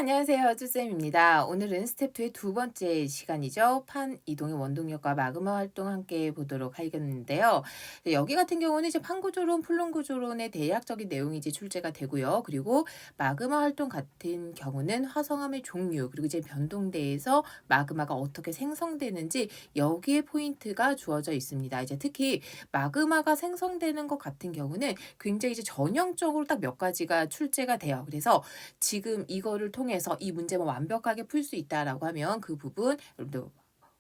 안녕하세요. 쭈쌤입니다. 오늘은 스텝 2의 두 번째 시간이죠. 판 이동의 원동력과 마그마 활동 함께 보도록 하겠는데요. 여기 같은 경우는 이제 판 구조론, 플룸 구조론의 대략적인 내용이 이제 출제가 되고요. 그리고 마그마 활동 같은 경우는 화성암의 종류, 그리고 이제 변동대에서 마그마가 어떻게 생성되는지 여기에 포인트가 주어져 있습니다. 이제 특히 마그마가 생성되는 것 같은 경우는 굉장히 이제 전형적으로 딱 몇 가지가 출제가 돼요. 그래서 지금 이거를 통해서 이 문제만 완벽하게 풀 수 있다라고 하면 그 부분 여러분도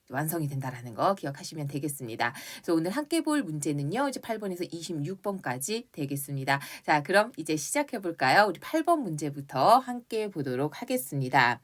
완성이 된다라는 거 기억하시면 되겠습니다. 그래서 오늘 함께 볼 문제는요. 이제 8번에서 26번까지 되겠습니다. 자, 그럼 이제 시작해 볼까요? 우리 8번 문제부터 함께 보도록 하겠습니다.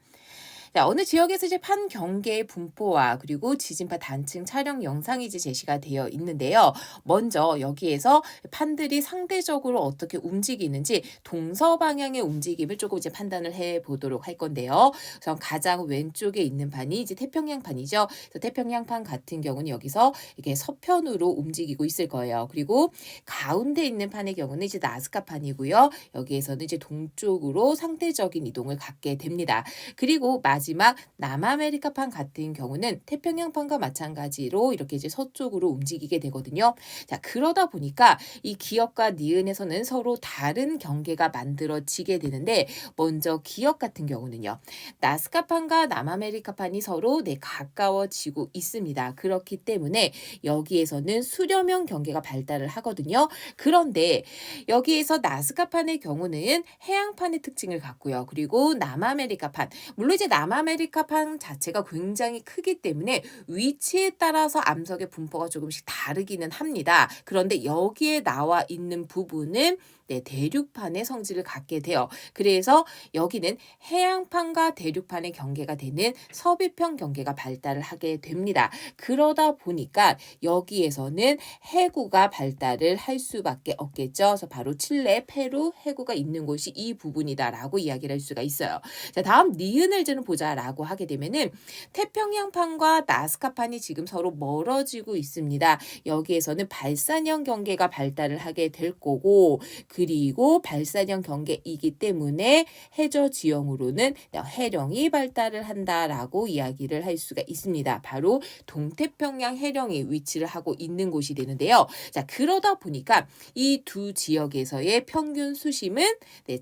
자, 어느 지역에서 이제 판 경계의 분포와 그리고 지진파 단층 촬영 영상이 이제 제시가 되어 있는데요. 먼저 여기에서 판들이 상대적으로 어떻게 움직이는지 동서 방향의 움직임을 조금 이제 판단을 해 보도록 할 건데요. 우선 가장 왼쪽에 있는 판이 이제 태평양 판이죠. 그래서 태평양 판 같은 경우는 여기서 이게 서편으로 움직이고 있을 거예요. 그리고 가운데 있는 판의 경우는 이제 나스카 판이고요. 여기에서는 이제 동쪽으로 상대적인 이동을 갖게 됩니다. 그리고 마지막 남아메리카판 같은 경우는 태평양판과 마찬가지로 이렇게 이제 서쪽으로 움직이게 되거든요. 자, 그러다 보니까 이 기역과 니은에서는 서로 다른 경계가 만들어지게 되는데 먼저 기역 같은 경우는요. 나스카판과 남아메리카판이 서로 가까워지고 있습니다. 그렇기 때문에 여기에서는 수렴형 경계가 발달을 하거든요. 그런데 여기에서 나스카판의 경우는 해양판의 특징을 갖고요. 그리고 남아메리카판, 물론 이제 남아메리카판 자체가 굉장히 크기 때문에 위치에 따라서 암석의 분포가 조금씩 다르기는 합니다. 그런데 여기에 나와 있는 부분은 대륙판의 성질을 갖게 돼요. 그래서 여기는 해양판과 대륙판의 경계가 되는 서비평 경계가 발달을 하게 됩니다. 그러다 보니까 여기에서는 해구가 발달을 할 수밖에 없겠죠. 그래서 바로 칠레, 페루 해구가 있는 곳이 이 부분이다라고 이야기를 할 수가 있어요. 자, 다음 니은을 좀 보자라고 하게 되면은 태평양판과 나스카판이 지금 서로 멀어지고 있습니다. 여기에서는 발산형 경계가 발달을 하게 될 거고, 그리고 발산형 경계이기 때문에 해저 지형으로는 해령이 발달을 한다라고 이야기를 할 수가 있습니다. 바로 동태평양 해령이 위치를 하고 있는 곳이 되는데요. 자, 그러다 보니까 이 두 지역에서의 평균 수심은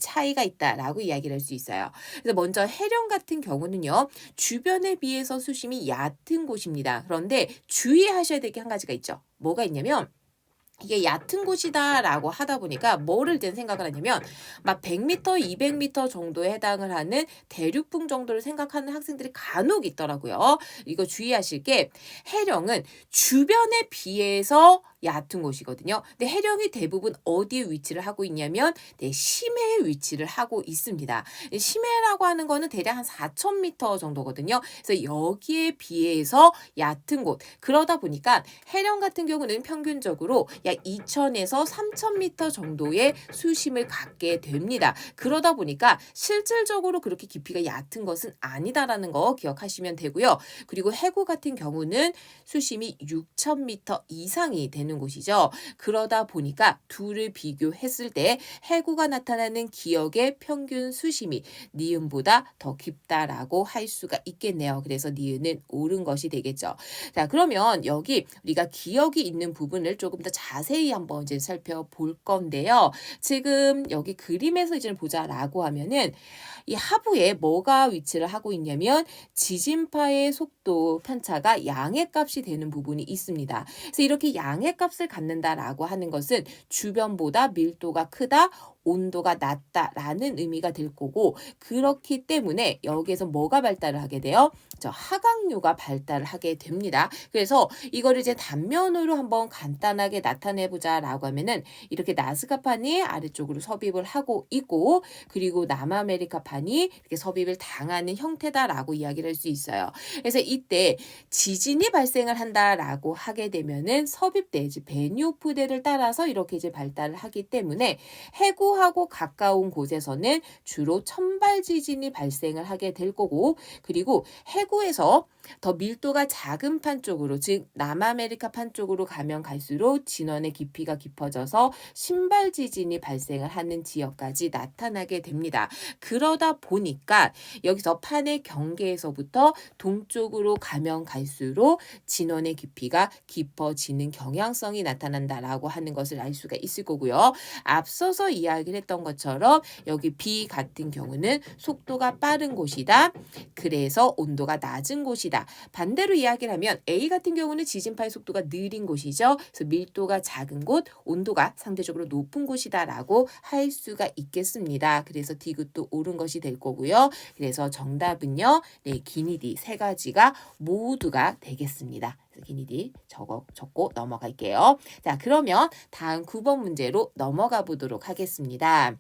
차이가 있다라고 이야기를 할 수 있어요. 그래서 먼저 해령 같은 경우는요. 주변에 비해서 수심이 얕은 곳입니다. 그런데 주의하셔야 될 게 한 가지가 있죠. 뭐가 있냐면 이게 얕은 곳이다라고 하다 보니까 뭐를 이제 생각을 하냐면 막 100m, 200m 정도에 해당을 하는 대륙풍 정도를 생각하는 학생들이 간혹 있더라고요. 이거 주의하실 게 해령은 주변에 비해서 얕은 곳이거든요. 근데 해령이 대부분 어디에 위치를 하고 있냐면 심해에 위치를 하고 있습니다. 심해라고 하는 거는 대략 한 4,000m 정도거든요. 그래서 여기에 비해서 얕은 곳. 그러다 보니까 해령 같은 경우는 평균적으로 약 2,000에서 3,000m 정도의 수심을 갖게 됩니다. 그러다 보니까 실질적으로 그렇게 깊이가 얕은 것은 아니다라는 거 기억하시면 되고요. 그리고 해구 같은 경우는 수심이 6,000m 이상이 되는 곳이죠. 그러다 보니까 둘을 비교했을 때 해구가 나타나는 기역의 평균 수심이 니은보다 더 깊다라고 할 수가 있겠네요. 그래서 니은은 옳은 것이 되겠죠. 자, 그러면 여기 우리가 기역이 있는 부분을 조금 더 자세히 한번 이제 살펴볼 건데요. 지금 여기 그림에서 이제 보자라고 하면은 이 하부에 뭐가 위치를 하고 있냐면 지진파의 속도 편차가 양의 값이 되는 부분이 있습니다. 그래서 이렇게 양의 값을 갖는다라고 하는 것은 주변보다 밀도가 크다, 온도가 낮다라는 의미가 될 거고, 그렇기 때문에 여기에서 뭐가 발달을 하게 돼요? 하강류가 발달을 하게 됩니다. 그래서 이거를 이제 단면으로 한번 간단하게 나타내 보자라고 하면은 이렇게 나스카판이 아래쪽으로 섭입을 하고 있고, 그리고 남아메리카판이 이렇게 섭입을 당하는 형태다라고 이야기를 할 수 있어요. 그래서 이때 지진이 발생을 한다라고 하게 되면은 섭입대, 이제 베니오프대를 따라서 이렇게 이제 발달을 하기 때문에 해구하고 가까운 곳에서는 주로 천발 지진이 발생을 하게 될 거고, 그리고 해구에서 더 밀도가 작은 판 쪽으로, 즉 남아메리카 판 쪽으로 가면 갈수록 진원의 깊이가 깊어져서 신발 지진이 발생을 하는 지역까지 나타나게 됩니다. 그러다 보니까 여기서 판의 경계에서부터 동쪽으로 가면 갈수록 진원의 깊이가 깊어지는 경향성이 나타난다라고 하는 것을 알 수가 있을 거고요. 앞서서 이야기를 했던 것처럼 여기 B 같은 경우는 속도가 빠른 곳이다. 그래서 온도가 낮은 곳이다. 반대로 이야기를 하면 A 같은 경우는 지진파의 속도가 느린 곳이죠. 그래서 밀도가 작은 곳, 온도가 상대적으로 높은 곳이다라고 할 수가 있겠습니다. 그래서 D굿도 옳은 것이 될 거고요. 그래서 정답은요. 네, 기니디 세 가지가 모두가 되겠습니다. 기니디 적고 넘어갈게요. 자, 그러면 다음 9번 문제로 넘어가 보도록 하겠습니다.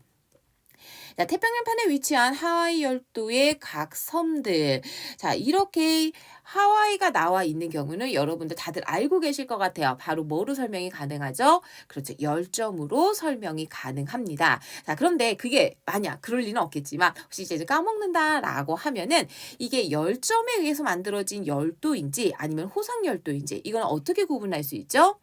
자, 태평양판에 위치한 하와이 열도의 각 섬들. 자, 이렇게 하와이가 나와 있는 경우는 여러분들 다들 알고 계실 것 같아요. 바로 뭐로 설명이 가능하죠? 그렇죠. 열점으로 설명이 가능합니다. 자, 그런데 그게 만약 그럴 리는 없겠지만 혹시 이제 까먹는다라고 하면은 이게 열점에 의해서 만들어진 열도인지 아니면 호상 열도인지 이건 어떻게 구분할 수 있죠?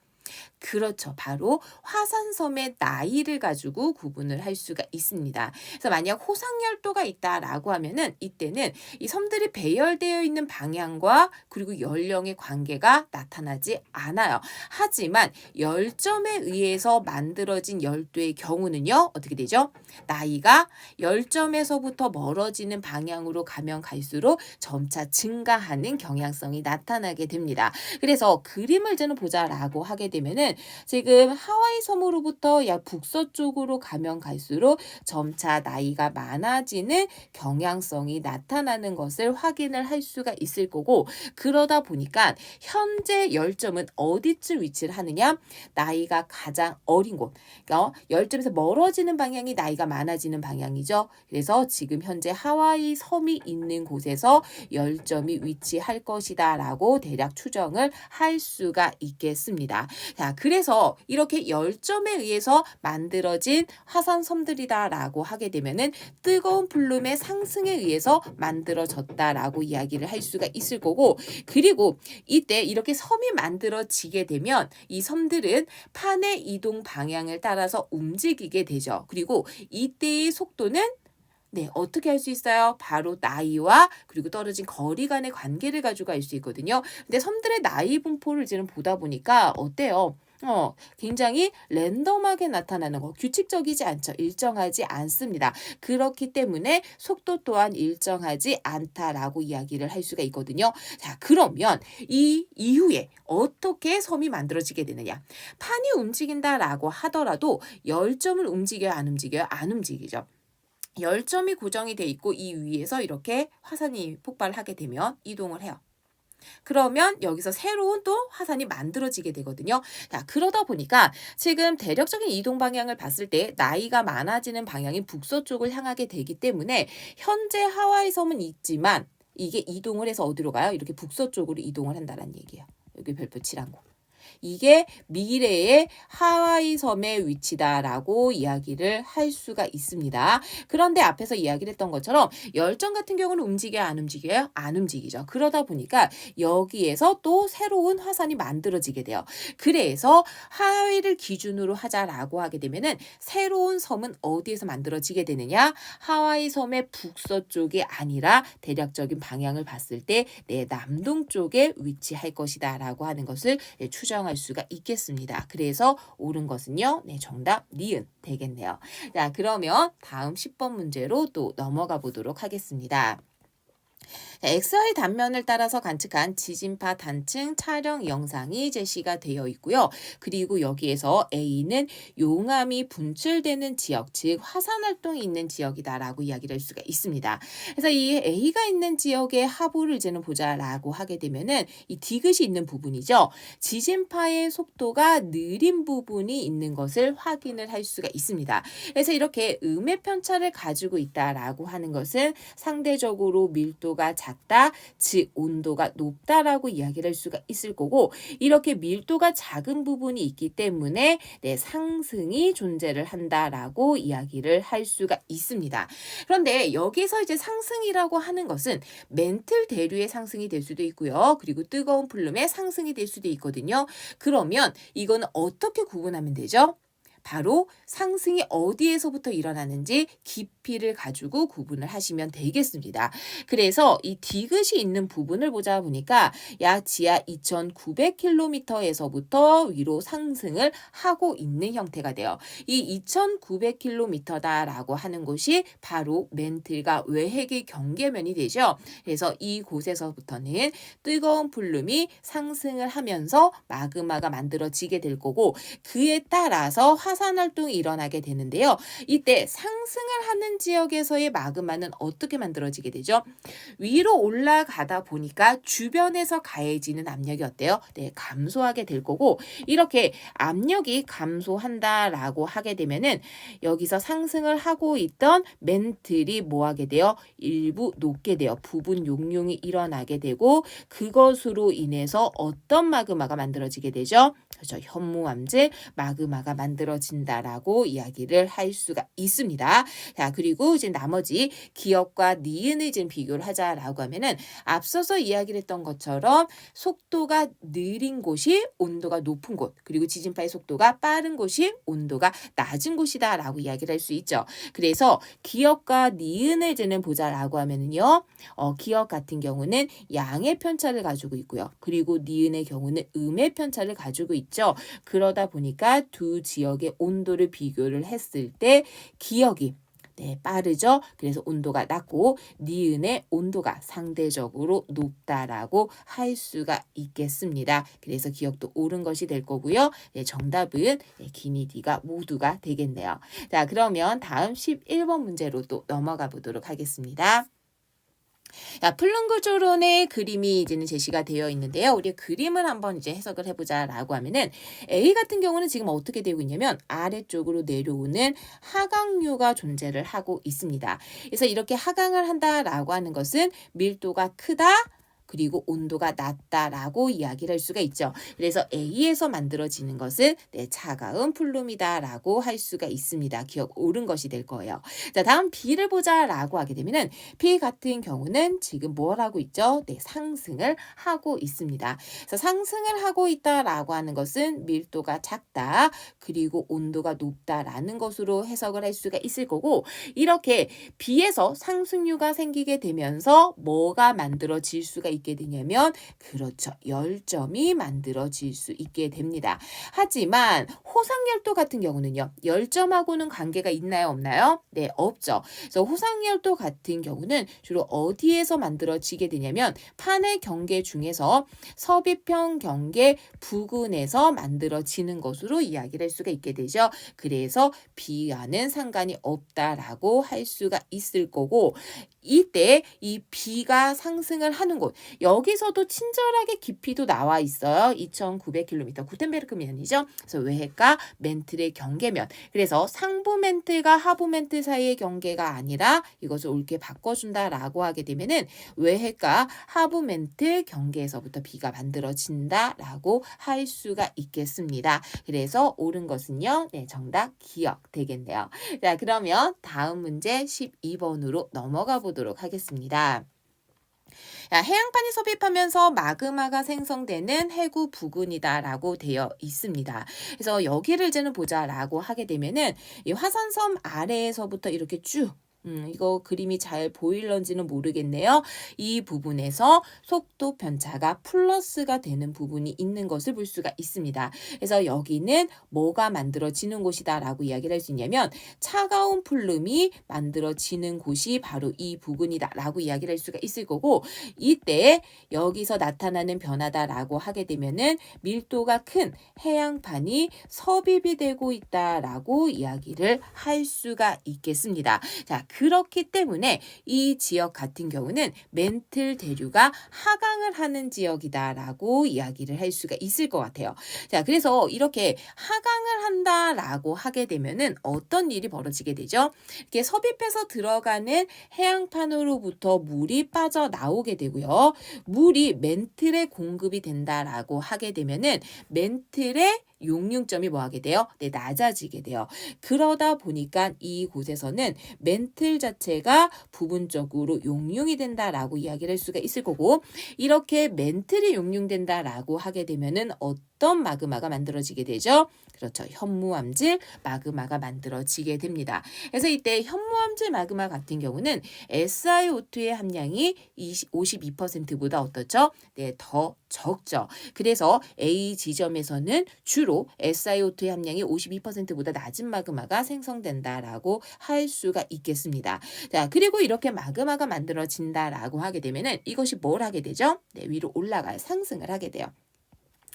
그렇죠. 바로 화산섬의 나이를 가지고 구분을 할 수가 있습니다. 그래서 만약 호상열도가 있다라고 하면은 이때는 이 섬들이 배열되어 있는 방향과 그리고 연령의 관계가 나타나지 않아요. 하지만 열점에 의해서 만들어진 열도의 경우는요. 어떻게 되죠? 나이가 열점에서부터 멀어지는 방향으로 가면 갈수록 점차 증가하는 경향성이 나타나게 됩니다. 그래서 그림을 저는 보자라고 하게 되면은 지금 하와이 섬으로부터 약 북서쪽으로 가면 갈수록 점차 나이가 많아지는 경향성이 나타나는 것을 확인을 할 수가 있을 거고, 그러다 보니까 현재 열점은 어디쯤 위치를 하느냐? 나이가 가장 어린 곳, 그러니까 열점에서 멀어지는 방향이 나이가 많아지는 방향이죠. 그래서 지금 현재 하와이 섬이 있는 곳에서 열점이 위치할 것이다 라고 대략 추정을 할 수가 있겠습니다. 자, 그래서 이렇게 열점에 의해서 만들어진 화산섬들이다라고 하게 되면은 뜨거운 플룸의 상승에 의해서 만들어졌다라고 이야기를 할 수가 있을 거고, 그리고 이때 이렇게 섬이 만들어지게 되면 이 섬들은 판의 이동 방향을 따라서 움직이게 되죠. 그리고 이때의 속도는 네, 어떻게 할 수 있어요? 바로 나이와 그리고 떨어진 거리 간의 관계를 가지고 알 수 있거든요. 근데 섬들의 나이 분포를 이제는 보다 보니까 어때요? 굉장히 랜덤하게 나타나는 거, 규칙적이지 않죠. 일정하지 않습니다. 그렇기 때문에 속도 또한 일정하지 않다라고 이야기를 할 수가 있거든요. 자, 그러면 이 이후에 어떻게 섬이 만들어지게 되느냐? 판이 움직인다라고 하더라도 열점을 움직여요, 안 움직여요? 안 움직이죠. 열점이 고정이 돼 있고 이 위에서 이렇게 화산이 폭발하게 되면 이동을 해요. 그러면 여기서 새로운 또 화산이 만들어지게 되거든요. 자, 그러다 보니까 지금 대략적인 이동 방향을 봤을 때 나이가 많아지는 방향이 북서쪽을 향하게 되기 때문에 현재 하와이 섬은 있지만 이게 이동을 해서 어디로 가요? 이렇게 북서쪽으로 이동을 한다는 얘기예요. 여기 별표 칠한 거. 이게 미래의 하와이 섬의 위치다라고 이야기를 할 수가 있습니다. 그런데 앞에서 이야기를 했던 것처럼 열점 같은 경우는 움직여요, 안 움직여요? 안 움직이죠. 그러다 보니까 여기에서 또 새로운 화산이 만들어지게 돼요. 그래서 하와이를 기준으로 하자라고 하게 되면은 새로운 섬은 어디에서 만들어지게 되느냐? 하와이 섬의 북서쪽이 아니라 대략적인 방향을 봤을 때 내 남동쪽에 위치할 것이다라고 하는 것을 추정할 수가 있겠습니다. 그래서 옳은 것은요. 네, 정답 니은 되겠네요. 자, 그러면 다음 10번 문제로 또 넘어가 보도록 하겠습니다. XY 단면을 따라서 관측한 지진파 단층 촬영 영상이 제시가 되어 있고요. 그리고 여기에서 A는 용암이 분출되는 지역, 즉 화산 활동이 있는 지역이다라고 이야기를 할 수가 있습니다. 그래서 이 A가 있는 지역의 하부를 이제는 보자라고 하게 되면은 이 디귿이 있는 부분이죠. 지진파의 속도가 느린 부분이 있는 것을 확인을 할 수가 있습니다. 그래서 이렇게 음의 편차를 가지고 있다라고 하는 것은 상대적으로 밀도가 밀도가 작다, 즉 온도가 높다라고 이야기를 할 수가 있을 거고, 이렇게 밀도가 작은 부분이 있기 때문에 상승이 존재를 한다라고 이야기를 할 수가 있습니다. 그런데 여기서 이제 상승이라고 하는 것은 멘틀 대류의 상승이 될 수도 있고요. 그리고 뜨거운 플룸의 상승이 될 수도 있거든요. 그러면 이거는 어떻게 구분하면 되죠? 바로 상승이 어디에서부터 일어나는지 깊이를 가지고 구분을 하시면 되겠습니다. 그래서 이 디귿이 있는 부분을 보자 보니까 약 지하 2,900km에서부터 위로 상승을 하고 있는 형태가 돼요. 이 2,900km다라고 하는 곳이 바로 멘틀과 외핵의 경계면이 되죠. 그래서 이곳에서부터는 뜨거운 플룸이 상승을 하면서 마그마가 만들어지게 될 거고, 그에 따라서 화산 활동이 일어나게 되는데요. 이때 상승을 하는 지역에서의 마그마는 어떻게 만들어지게 되죠? 위로 올라가다 보니까 주변에서 가해지는 압력이 어때요? 감소하게 될 거고, 이렇게 압력이 감소한다라고 하게 되면은 여기서 상승을 하고 있던 멘틀이 뭐 하게 돼요? 일부 녹게 돼요. 부분 용융이 일어나게 되고, 그것으로 인해서 어떤 마그마가 만들어지게 되죠? 그렇죠. 현무암질 마그마가 만들어진다라고 이야기를 할 수가 있습니다. 자, 그리고 이제 나머지 기역과 니은을 지금 비교를 하자라고 하면은 앞서서 이야기를 했던 것처럼 속도가 느린 곳이 온도가 높은 곳, 그리고 지진파의 속도가 빠른 곳이 온도가 낮은 곳이다라고 이야기를 할 수 있죠. 그래서 기역과 니은을 이제는 보자라고 하면은요, 기역 같은 경우는 양의 편차를 가지고 있고요. 그리고 니은의 경우는 음의 편차를 가지고 있죠. 그러다 보니까 두 지역의 온도를 비교를 했을 때 기역이 빠르죠. 그래서 온도가 낮고 니은의 온도가 상대적으로 높다라고 할 수가 있겠습니다. 그래서 기억도 옳은 것이 될 거고요. 정답은 기니 D가 모두가 되겠네요. 자, 그러면 다음 11번 문제로 또 넘어가 보도록 하겠습니다. 플룸 구조론의 그림이 이제는 제시가 되어 있는데요. 우리 그림을 한번 이제 해석을 해보자라고 하면은 A 같은 경우는 지금 어떻게 되고 있냐면 아래쪽으로 내려오는 하강류가 존재를 하고 있습니다. 그래서 이렇게 하강을 한다라고 하는 것은 밀도가 크다, 그리고 온도가 낮다라고 이야기를 할 수가 있죠. 그래서 A에서 만들어지는 것은 차가운 플룸이다라고 할 수가 있습니다. 기억 옳은 것이 될 거예요. 자, 다음 B를 보자라고 하게 되면은 B 같은 경우는 지금 뭘 하고 있죠? 상승을 하고 있습니다. 그래서 상승을 하고 있다라고 하는 것은 밀도가 작다, 그리고 온도가 높다라는 것으로 해석을 할 수가 있을 거고, 이렇게 B에서 상승류가 생기게 되면서 뭐가 만들어질 수가 있게 되냐면, 그렇죠, 열점이 만들어질 수 있게 됩니다. 하지만 호상열도 같은 경우는요, 열점하고는 관계가 있나요, 없나요? 네, 없죠. 그래서 호상열도 같은 경우는 주로 어디에서 만들어지게 되냐면 판의 경계 중에서 서비평 경계 부근에서 만들어지는 것으로 이야기를 할 수가 있게 되죠. 그래서 B와는 상관이 없다라고 할 수가 있을 거고, 이때 이 B가 상승을 하는 곳, 여기서도 친절하게 깊이도 나와 있어요. 2,900km, 구텐베르크면이죠. 그래서 외핵과 멘틀의 경계면. 그래서 상부 멘틀과 하부 멘틀 사이의 경계가 아니라 이것을 옳게 바꿔준다라고 하게 되면은 외핵과 하부 멘틀 경계에서부터 B가 만들어진다라고 할 수가 있겠습니다. 그래서 옳은 것은요, 정답 기역 되겠네요. 자, 그러면 다음 문제 12번으로 넘어가 보도록 하겠습니다. 해양판이 섭입하면서 마그마가 생성되는 해구 부근이다라고 되어 있습니다. 그래서 여기를 이제는 보자라고 하게 되면은 이 화산섬 아래에서부터 이렇게 쭉 이거 그림이 잘 보일런지는 모르겠네요. 이 부분에서 속도 편차가 플러스가 되는 부분이 있는 것을 볼 수가 있습니다. 그래서 여기는 뭐가 만들어지는 곳이다라고 이야기를 할 수 있냐면 차가운 플룸이 만들어지는 곳이 바로 이 부분이다라고 이야기를 할 수가 있을 거고, 이때 여기서 나타나는 변화다라고 하게 되면은 밀도가 큰 해양판이 섭입이 되고 있다라고 이야기를 할 수가 있겠습니다. 자, 그렇기 때문에 이 지역 같은 경우는 멘틀 대류가 하강을 하는 지역이다라고 이야기를 할 수가 있을 것 같아요. 자, 그래서 이렇게 하강을 한다라고 하게 되면은 어떤 일이 벌어지게 되죠? 이렇게 섭입해서 들어가는 해양판으로부터 물이 빠져나오게 되고요. 물이 멘틀에 공급이 된다라고 하게 되면은 멘틀의 용융점이 뭐 하게 돼요? 네, 낮아지게 돼요. 그러다 보니까 이곳에서는 멘틀 자체가 부분적으로 용융이 된다라고 이야기를 할 수가 있을 거고, 이렇게 멘틀이 용융된다라고 하게 되면은 어떤 마그마가 만들어지게 되죠? 그렇죠. 현무암질 마그마가 만들어지게 됩니다. 그래서 이때 현무암질 마그마 같은 경우는 SiO2의 함량이 52%보다 어떻죠? 네, 더 적죠. 그래서 A 지점에서는 주로 SiO2의 함량이 52%보다 낮은 마그마가 생성된다라고 할 수가 있겠습니다. 자, 그리고 이렇게 마그마가 만들어진다라고 하게 되면은 이것이 뭘 하게 되죠? 네, 위로 올라갈 상승을 하게 돼요.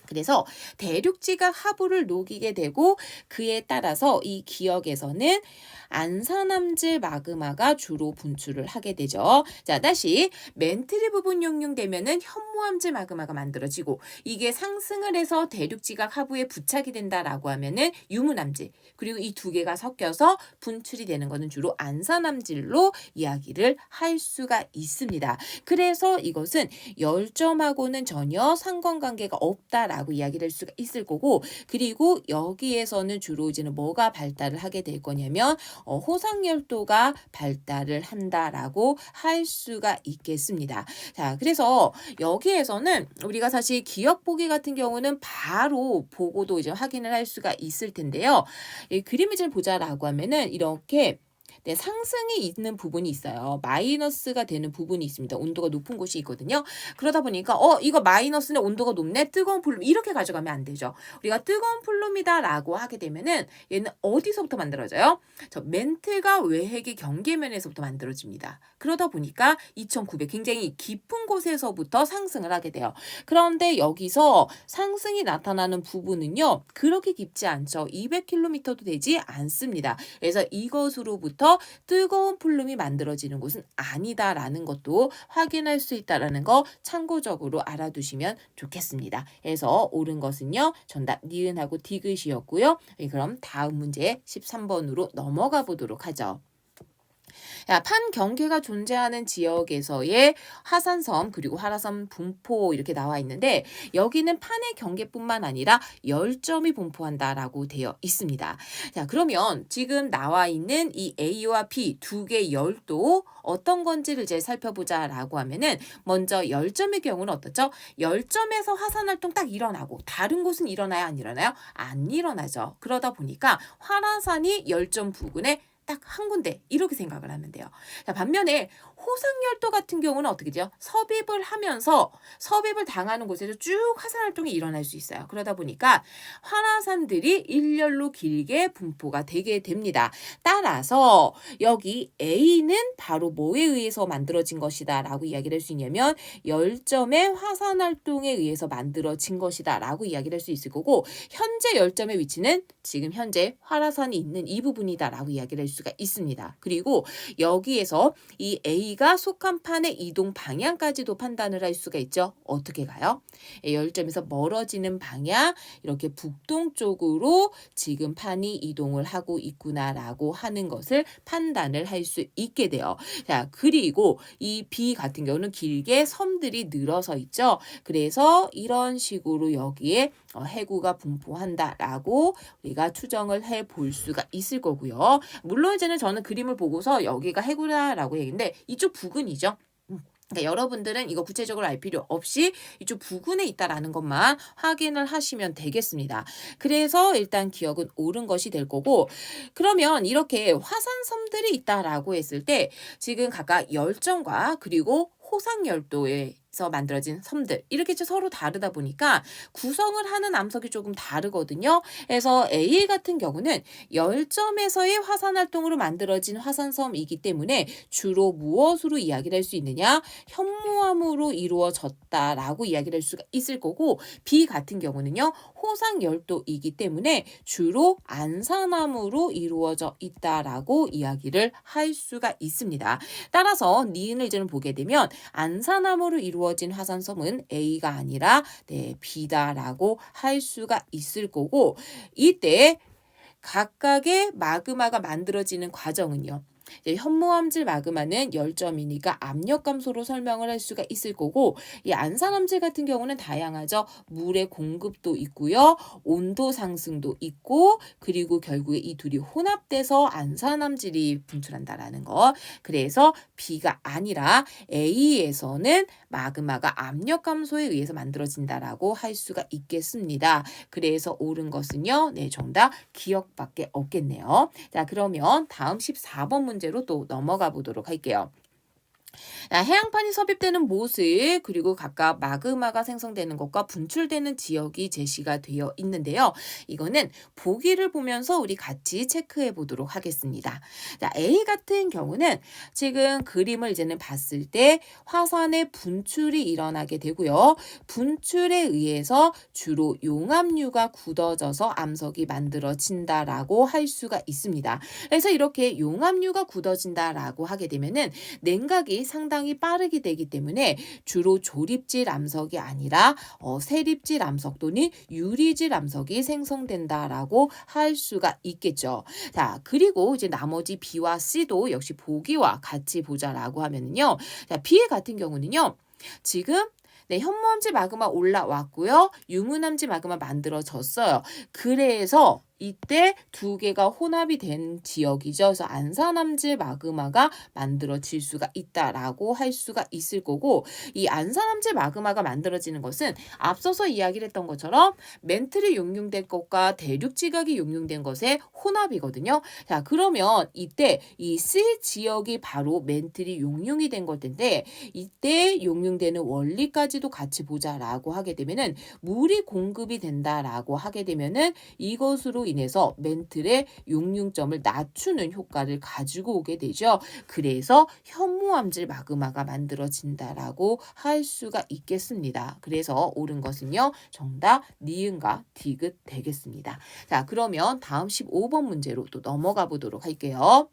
그래서 대륙지각 하부를 녹이게 되고 그에 따라서 이 기역에서는 안산암질 마그마가 주로 분출을 하게 되죠. 자, 다시 멘틀이 부분 용융되면은 현무암질 마그마가 만들어지고 이게 상승을 해서 대륙지각 하부에 부착이 된다라고 하면은 유문암질, 그리고 이 두 개가 섞여서 분출이 되는 것은 주로 안산암질로 이야기를 할 수가 있습니다. 그래서 이것은 열점하고는 전혀 상관관계가 없다라고 이야기를 할 수가 있을 거고, 그리고 여기에서는 주로 이제는 뭐가 발달을 하게 될 거냐면 호상열도가 발달을 한다라고 할 수가 있겠습니다. 자, 그래서 여기에서는 우리가 사실 기억 보기 같은 경우는 바로 보고도 이제 확인을 할 수가 있을 텐데요. 이 그림을 좀 보자라고 하면은 이렇게 네, 상승이 있는 부분이 있어요. 마이너스가 되는 부분이 있습니다. 온도가 높은 곳이 있거든요. 그러다 보니까 이거 마이너스네, 온도가 높네, 뜨거운 플룸, 이렇게 가져가면 안 되죠. 우리가 뜨거운 플룸이다라고 하게 되면은 얘는 어디서부터 만들어져요? 저 멘틀과 외핵의 경계면에서부터 만들어집니다. 그러다 보니까 2900 굉장히 깊은 곳에서부터 상승을 하게 돼요. 그런데 여기서 상승이 나타나는 부분은요, 그렇게 깊지 않죠. 200km도 되지 않습니다. 그래서 이것으로부터 뜨거운 플룸이 만들어지는 곳은 아니다라는 것도 확인할 수 있다라는 거 참고적으로 알아두시면 좋겠습니다. 그래서 옳은 것은요, 정답 니은하고 디귿이었고요. 그럼 다음 문제 13번으로 넘어가 보도록 하죠. 판 경계가 존재하는 지역에서의 화산섬 그리고 화라섬 분포 이렇게 나와 있는데, 여기는 판의 경계뿐만 아니라 열점이 분포한다라고 되어 있습니다. 자, 그러면 지금 나와 있는 이 A와 B 두 개 열도 어떤 건지를 이제 살펴보자라고 하면은, 먼저 열점의 경우는 어떻죠? 열점에서 화산 활동 딱 일어나고 다른 곳은 일어나요, 안 일어나요? 안 일어나죠. 그러다 보니까 화라산이 열점 부근에 딱 한 군데 이렇게 생각을 하면 돼요. 자, 반면에 호상열도 같은 경우는 어떻게 돼요? 섭입을 하면서 섭입을 당하는 곳에서 쭉 화산 활동이 일어날 수 있어요. 그러다 보니까 화라산들이 일렬로 길게 분포가 되게 됩니다. 따라서 여기 A는 바로 뭐에 의해서 만들어진 것이다 라고 이야기를 할 수 있냐면 열점의 화산 활동에 의해서 만들어진 것이다 라고 이야기를 할 수 있을 거고, 현재 열점의 위치는 지금 현재 화라산이 있는 이 부분이다 라고 이야기를 할 수가 있습니다. 그리고 여기에서 이 A가 속한 판의 이동 방향까지도 판단을 할 수가 있죠. 어떻게 가요? 열점에서 멀어지는 방향, 이렇게 북동쪽으로 지금 판이 이동을 하고 있구나라고 하는 것을 판단을 할 수 있게 돼요. 자, 그리고 이 B 같은 경우는 길게 섬들이 늘어서 있죠. 그래서 이런 식으로 여기에 해구가 분포한다라고 우리가 추정을 해 볼 수가 있을 거고요. 물론 이제는 저는 그림을 보고서 여기가 해구다라고 얘기했는데 이쪽 부근이죠. 그러니까 여러분들은 이거 구체적으로 알 필요 없이 이쪽 부근에 있다라는 것만 확인을 하시면 되겠습니다. 그래서 일단 기억은 옳은 것이 될 거고, 그러면 이렇게 화산섬들이 있다라고 했을 때 지금 각각 열점과 그리고 호상열도의 만들어진 섬들 이렇게 서로 다르다 보니까 구성을 하는 암석이 조금 다르거든요. 그래서 A 같은 경우는 열점에서의 화산 활동으로 만들어진 화산섬이기 때문에 주로 무엇으로 이야기를 할 수 있느냐? 현무암으로 이루어졌다라고 이야기를 할 수가 있을 거고 B 같은 경우는요. 호상열도이기 때문에 주로 안산암으로 이루어져 있다라고 이야기를 할 수가 있습니다. 따라서 니은을 이제는 보게 되면 안산암으로 이루어진 화산섬은 A가 아니라 B다라고 할 수가 있을 거고 이때 각각의 마그마가 만들어지는 과정은요. 현무암질 마그마는 열점이니까 압력 감소로 설명을 할 수가 있을 거고 이 안산암질 같은 경우는 다양하죠. 물의 공급도 있고요. 온도 상승도 있고 그리고 결국에 이 둘이 혼합돼서 안산암질이 분출한다라는 거. 그래서 B가 아니라 A에서는 마그마가 압력 감소에 의해서 만들어진다라고 할 수가 있겠습니다. 그래서 옳은 것은요. 정답 기억밖에 없겠네요. 자, 그러면 다음 14번 문제로 또 넘어가 보도록 할게요. 해양판이 섭입되는 모습 그리고 각각 마그마가 생성되는 것과 분출되는 지역이 제시가 되어 있는데요. 이거는 보기를 보면서 우리 같이 체크해 보도록 하겠습니다. 자, A 같은 경우는 지금 그림을 이제는 봤을 때 화산의 분출이 일어나게 되고요. 분출에 의해서 주로 용암류가 굳어져서 암석이 만들어진다라고 할 수가 있습니다. 그래서 이렇게 용암류가 굳어진다라고 하게 되면은 냉각이 상당히 빠르게 되기 때문에 주로 조립질 암석이 아니라 세립질 암석 또는 유리질 암석이 생성된다라고 할 수가 있겠죠. 자, 그리고 이제 나머지 B와 C도 역시 보기와 같이 보자라고 하면은요. 자, B 같은 경우는요. 지금 현무암지 마그마 올라왔고요. 유문암지 마그마 만들어졌어요. 그래서 이때 두 개가 혼합이 된 지역이죠. 그래서 안산암질 마그마가 만들어질 수가 있다라고 할 수가 있을 거고 이 안산암질 마그마가 만들어지는 것은 앞서서 이야기를 했던 것처럼 멘틀이 용융된 것과 대륙지각이 용융된 것의 혼합이거든요. 자, 그러면 이때 이 C 지역이 바로 멘틀이 용융이 된 걸 텐데 이때 용융되는 원리까지도 같이 보자라고 하게 되면은 물이 공급이 된다라고 하게 되면은 이것으로 인해서 멘틀의 용융점을 낮추는 효과를 가지고 오게 되죠. 그래서 현무암질 마그마가 만들어진다라고 할 수가 있겠습니다. 그래서 옳은 것은요. 정답 니은과 디귿 되겠습니다. 자, 그러면 다음 15번 문제로 또 넘어가 보도록 할게요.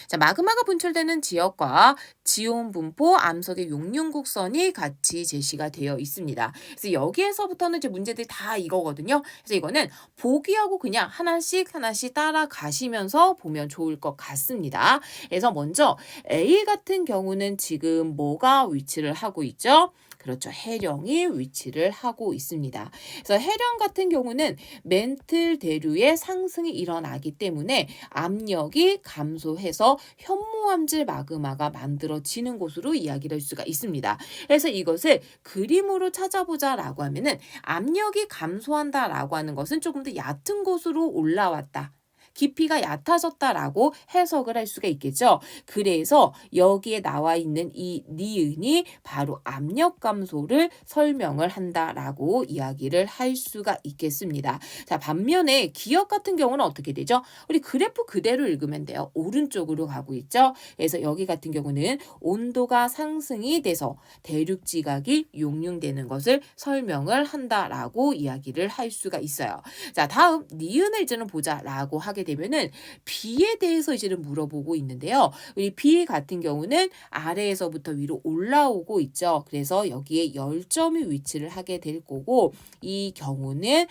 자, 마그마가 분출되는 지역과 지온 분포, 암석의 용융 곡선이 같이 제시가 되어 있습니다. 그래서 여기에서부터는 이제 문제들이 다 이거거든요. 그래서 이거는 보기하고 그냥 하나씩 따라가시면서 보면 좋을 것 같습니다. 그래서 먼저 A 같은 경우는 지금 뭐가 위치를 하고 있죠? 그렇죠. 해령이 위치를 하고 있습니다. 그래서 해령 같은 경우는 멘틀 대류의 상승이 일어나기 때문에 압력이 감소해서 현무암질 마그마가 만들어지는 곳으로 이야기를 할 수가 있습니다. 그래서 이것을 그림으로 찾아보자라고 하면은 압력이 감소한다라고 하는 것은 조금 더 얕은 곳으로 올라왔다. 깊이가 얕아졌다라고 해석을 할 수가 있겠죠. 그래서 여기에 나와 있는 이 니은이 바로 압력 감소를 설명을 한다라고 이야기를 할 수가 있겠습니다. 자, 반면에 기억 같은 경우는 어떻게 되죠? 우리 그래프 그대로 읽으면 돼요. 오른쪽으로 가고 있죠. 그래서 여기 같은 경우는 온도가 상승이 돼서 대륙지각이 용융되는 것을 설명을 한다라고 이야기를 할 수가 있어요. 자, 다음 니은을 이제는 보자라고 하게 되면은 B에 대해서 이제는 물어보고 있는데요. 우리 B 같은 경우는 아래에서부터 위로 올라오고 있죠. 그래서 여기에 열점이 위치를 하게 될 거고 이 경우는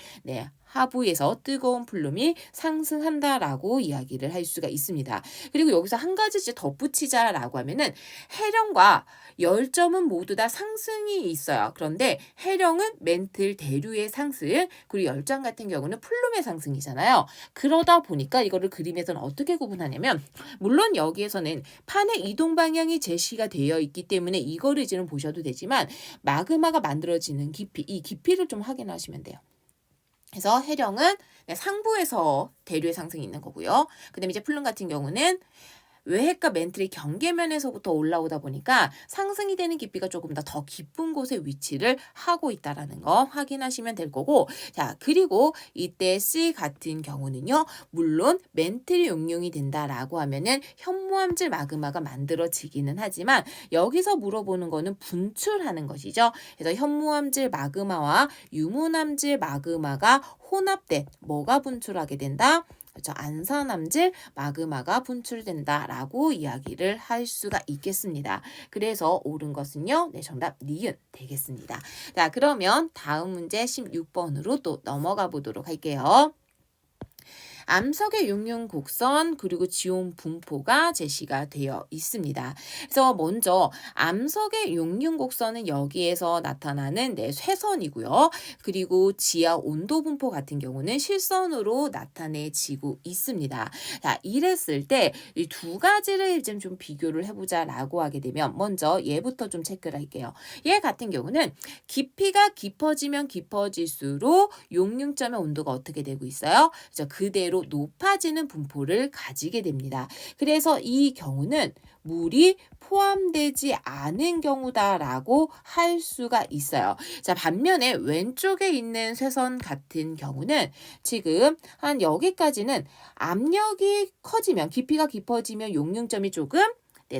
하부에서 뜨거운 플룸이 상승한다라고 이야기를 할 수가 있습니다. 그리고 여기서 한 가지 이제 덧붙이자라고 하면은 해령과 열점은 모두 다 상승이 있어요. 그런데 해령은 멘틀 대류의 상승, 그리고 열점 같은 경우는 플룸의 상승이잖아요. 그러다 보니까 이거를 그림에서는 어떻게 구분하냐면 물론 여기에서는 판의 이동 방향이 제시가 되어 있기 때문에 이거를 이제는 보셔도 되지만 마그마가 만들어지는 깊이, 이 깊이를 좀 확인하시면 돼요. 그래서 해령은 상부에서 대류의 상승이 있는 거고요. 그 다음에 이제 플룸 같은 경우는 외핵과 멘틀이 경계면에서부터 올라오다 보니까 상승이 되는 깊이가 조금 더 깊은 곳에 위치를 하고 있다라는 거 확인하시면 될 거고, 자, 그리고 이때 C 같은 경우는요, 물론 멘틀이 용융이 된다라고 하면은 현무암질 마그마가 만들어지기는 하지만 여기서 물어보는 거는 분출하는 것이죠. 그래서 현무암질 마그마와 유문암질 마그마가 혼합된 뭐가 분출하게 된다? 그렇죠. 안산암질 마그마가 분출된다라고 이야기를 할 수가 있겠습니다. 그래서 옳은 것은요, 네, 정답 니은 되겠습니다. 자, 그러면 다음 문제 16번으로 또 넘어가 보도록 할게요. 암석의 용융 곡선 그리고 지온 분포가 제시가 되어 있습니다. 그래서 먼저 암석의 용융 곡선은 여기에서 나타나는 쇠선이고요. 그리고 지하 온도 분포 같은 경우는 실선으로 나타내지고 있습니다. 자, 이랬을 때 이 두 가지를 좀 비교를 해보자라고 하게 되면 먼저 얘부터 좀 체크를 할게요. 얘 같은 경우는 깊이가 깊어지면 깊어질수록 용융점의 온도가 어떻게 되고 있어요? 그대로 높아지는 분포를 가지게 됩니다. 그래서 이 경우는 물이 포함되지 않은 경우다라고 할 수가 있어요. 자, 반면에 왼쪽에 있는 쇠선 같은 경우는 지금 한 여기까지는 압력이 커지면 깊이가 깊어지면 용융점이 조금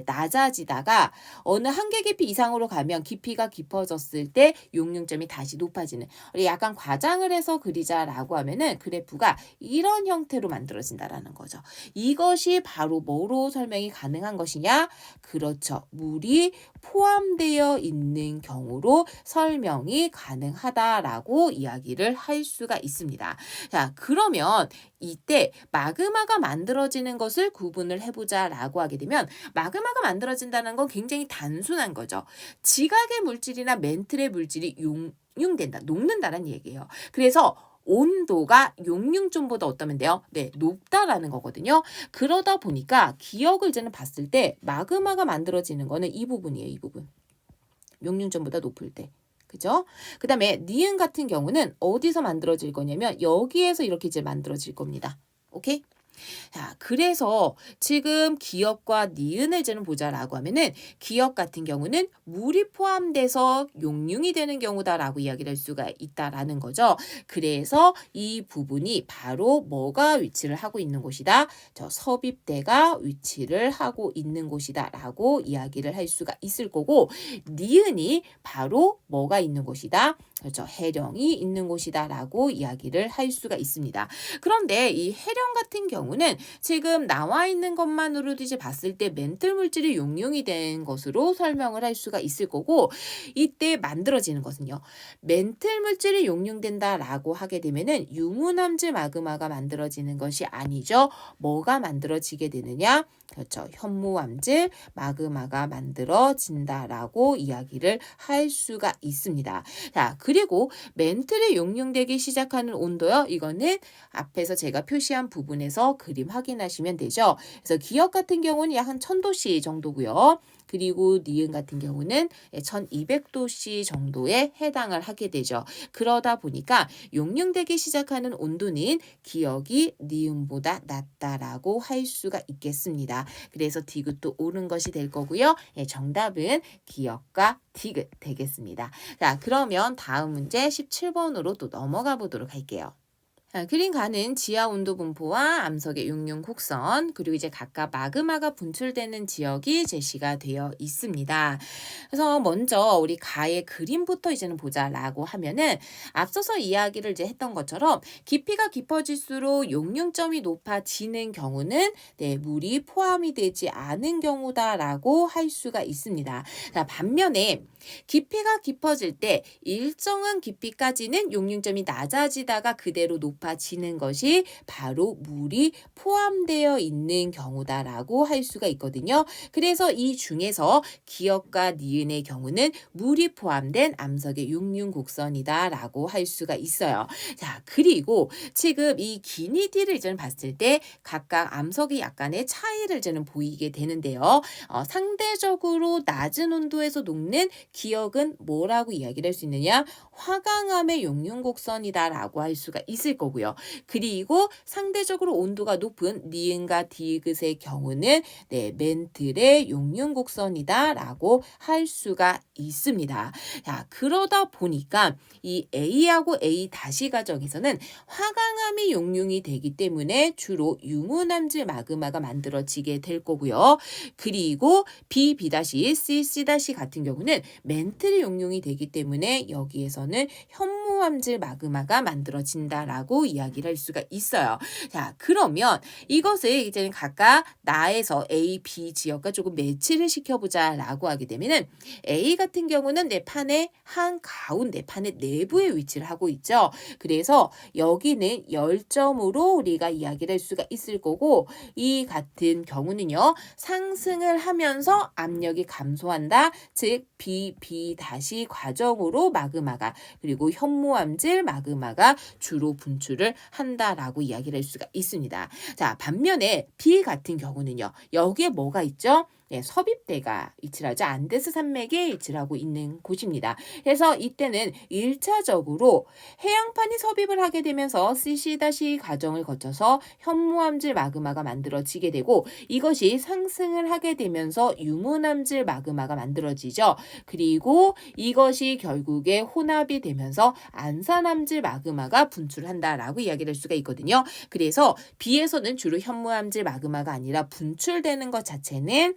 낮아지다가 어느 한계 깊이 이상으로 가면 깊이가 깊어졌을 때 용융점이 다시 높아지는, 약간 과장을 해서 그리자라고 하면은 그래프가 이런 형태로 만들어진다라는 거죠. 이것이 바로 뭐로 설명이 가능한 것이냐? 그렇죠. 물이 포함되어 있는 경우로 설명이 가능하다라고 이야기를 할 수가 있습니다. 자, 그러면 이때 마그마가 만들어지는 것을 구분을 해보자라고 하게 되면 마그마가 만들어진다는 건 굉장히 단순한 거죠. 지각의 물질이나 멘틀의 물질이 용융된다, 녹는다는 얘기예요. 그래서 온도가 용융점보다 어떠면 돼요? 네, 높다라는 거거든요. 그러다 보니까 기억을 이제는 봤을 때 마그마가 만들어지는 거는 이 부분이에요. 이 부분. 용융점보다 높을 때. 그죠? 그 다음에 니은 같은 경우는 어디서 만들어질 거냐면 여기에서 이렇게 이제 만들어질 겁니다. 오케이? 자, 그래서 지금 기역과 니은을 이제는 보자라고 하면은 기역 같은 경우는 물이 포함돼서 용융이 되는 경우다라고 이야기를 할 수가 있다라는 거죠. 그래서 이 부분이 바로 뭐가 위치를 하고 있는 곳이다? 저 섭입대가 위치를 하고 있는 곳이다라고 이야기를 할 수가 있을 거고, 니은이 바로 뭐가 있는 곳이다? 그렇죠. 해령이 있는 곳이다라고 이야기를 할 수가 있습니다. 그런데 이 해령 같은 경우는 지금 나와 있는 것만으로도 이제 봤을 때 멘틀 물질이 용융이 된 것으로 설명을 할 수가 있을 거고, 이때 만들어지는 것은요, 멘틀 물질이 용융된다라고 하게 되면은 유문암질 마그마가 만들어지는 것이 아니죠. 뭐가 만들어지게 되느냐? 그렇죠. 현무암질 마그마가 만들어진다라고 이야기를 할 수가 있습니다. 자, 그리고 멘틀이 용융되기 시작하는 온도요. 이거는 앞에서 제가 표시한 부분에서 그림 확인하시면 되죠. 그래서 기역 같은 경우는 약 한 1000도씨 정도고요. 그리고 니은 같은 경우는 1200도씨 정도에 해당을 하게 되죠. 그러다 보니까 용융되기 시작하는 온도는 기역이 니은보다 낮다라고 할 수가 있겠습니다. 그래서 디귿도 옳은 것이 될 거고요. 정답은 기역과 디귿 되겠습니다. 자, 그러면 다음 문제 17번으로 또 넘어가 보도록 할게요. 그림 가는 지하 온도 분포와 암석의 용융 곡선, 그리고 이제 각각 마그마가 분출되는 지역이 제시가 되어 있습니다. 그래서 먼저 우리 가의 그림부터 이제는 보자라고 하면은 앞서서 이야기를 이제 했던 것처럼 깊이가 깊어질수록 용융점이 높아지는 경우는 물이 포함이 되지 않은 경우다라고 할 수가 있습니다. 자, 반면에 깊이가 깊어질 때 일정한 깊이까지는 용융점이 낮아지다가 그대로 높아지는 것이 바로 물이 포함되어 있는 경우다라고 할 수가 있거든요. 그래서 이 중에서 기역과 니은의 경우는 물이 포함된 암석의 용융 곡선이다라고 할 수가 있어요. 자, 그리고 지금 이 기니디를 이제는 봤을 때 각각 암석이 약간의 차이를 이제는 보이게 되는데요. 상대적으로 낮은 온도에서 녹는 기역은 뭐라고 이야기를 할 수 있느냐? 화강암의 용융곡선이다라고 할 수가 있을 거고, 거고요. 그리고 상대적으로 온도가 높은 니은과 디귿의 경우는 네, 멘틀의 용융 곡선이다라고 할 수가 있습니다. 자, 그러다 보니까 이 A하고 A 다시 가정에서는 화강암이 용융이 되기 때문에 주로 유무남질 마그마가 만들어지게 될 거고요. 그리고 B, B 다시, C, C 다시 같은 경우는 멘틀이 용융이 되기 때문에 여기에서는 현무암질 마그마가 만들어진다라고 이야기를 할 수가 있어요. 자, 그러면 이것을 이제 각각 나에서 A, B 지역과 조금 매치를 시켜보자라고 하게 되면은 A 같은 경우는 내 판의 한가운데, 판의 내부에 위치를 하고 있죠. 그래서 여기는 열점으로 우리가 이야기를 할 수가 있을 거고, 이 같은 경우는요, 상승을 하면서 압력이 감소한다. 즉, B 다시 과정으로 마그마가, 그리고 현무암질 마그마가 주로 분출을 한다라고 이야기를 할 수가 있습니다. 자, 반면에 B 같은 경우는요, 여기에 뭐가 있죠? 네, 섭입대가 위치를 하죠. 안데스 산맥에 위치를 하고 있는 곳입니다. 그래서 이때는 1차적으로 해양판이 섭입을 하게 되면서 CC- 과정을 거쳐서 현무암질 마그마가 만들어지게 되고, 이것이 상승을 하게 되면서 유무암질 마그마가 만들어지죠. 그리고 이것이 결국에 혼합이 되면서 안산암질 마그마가 분출한다라고 이야기를 할 수가 있거든요. 그래서 B에서는 주로 현무암질 마그마가 아니라 분출되는 것 자체는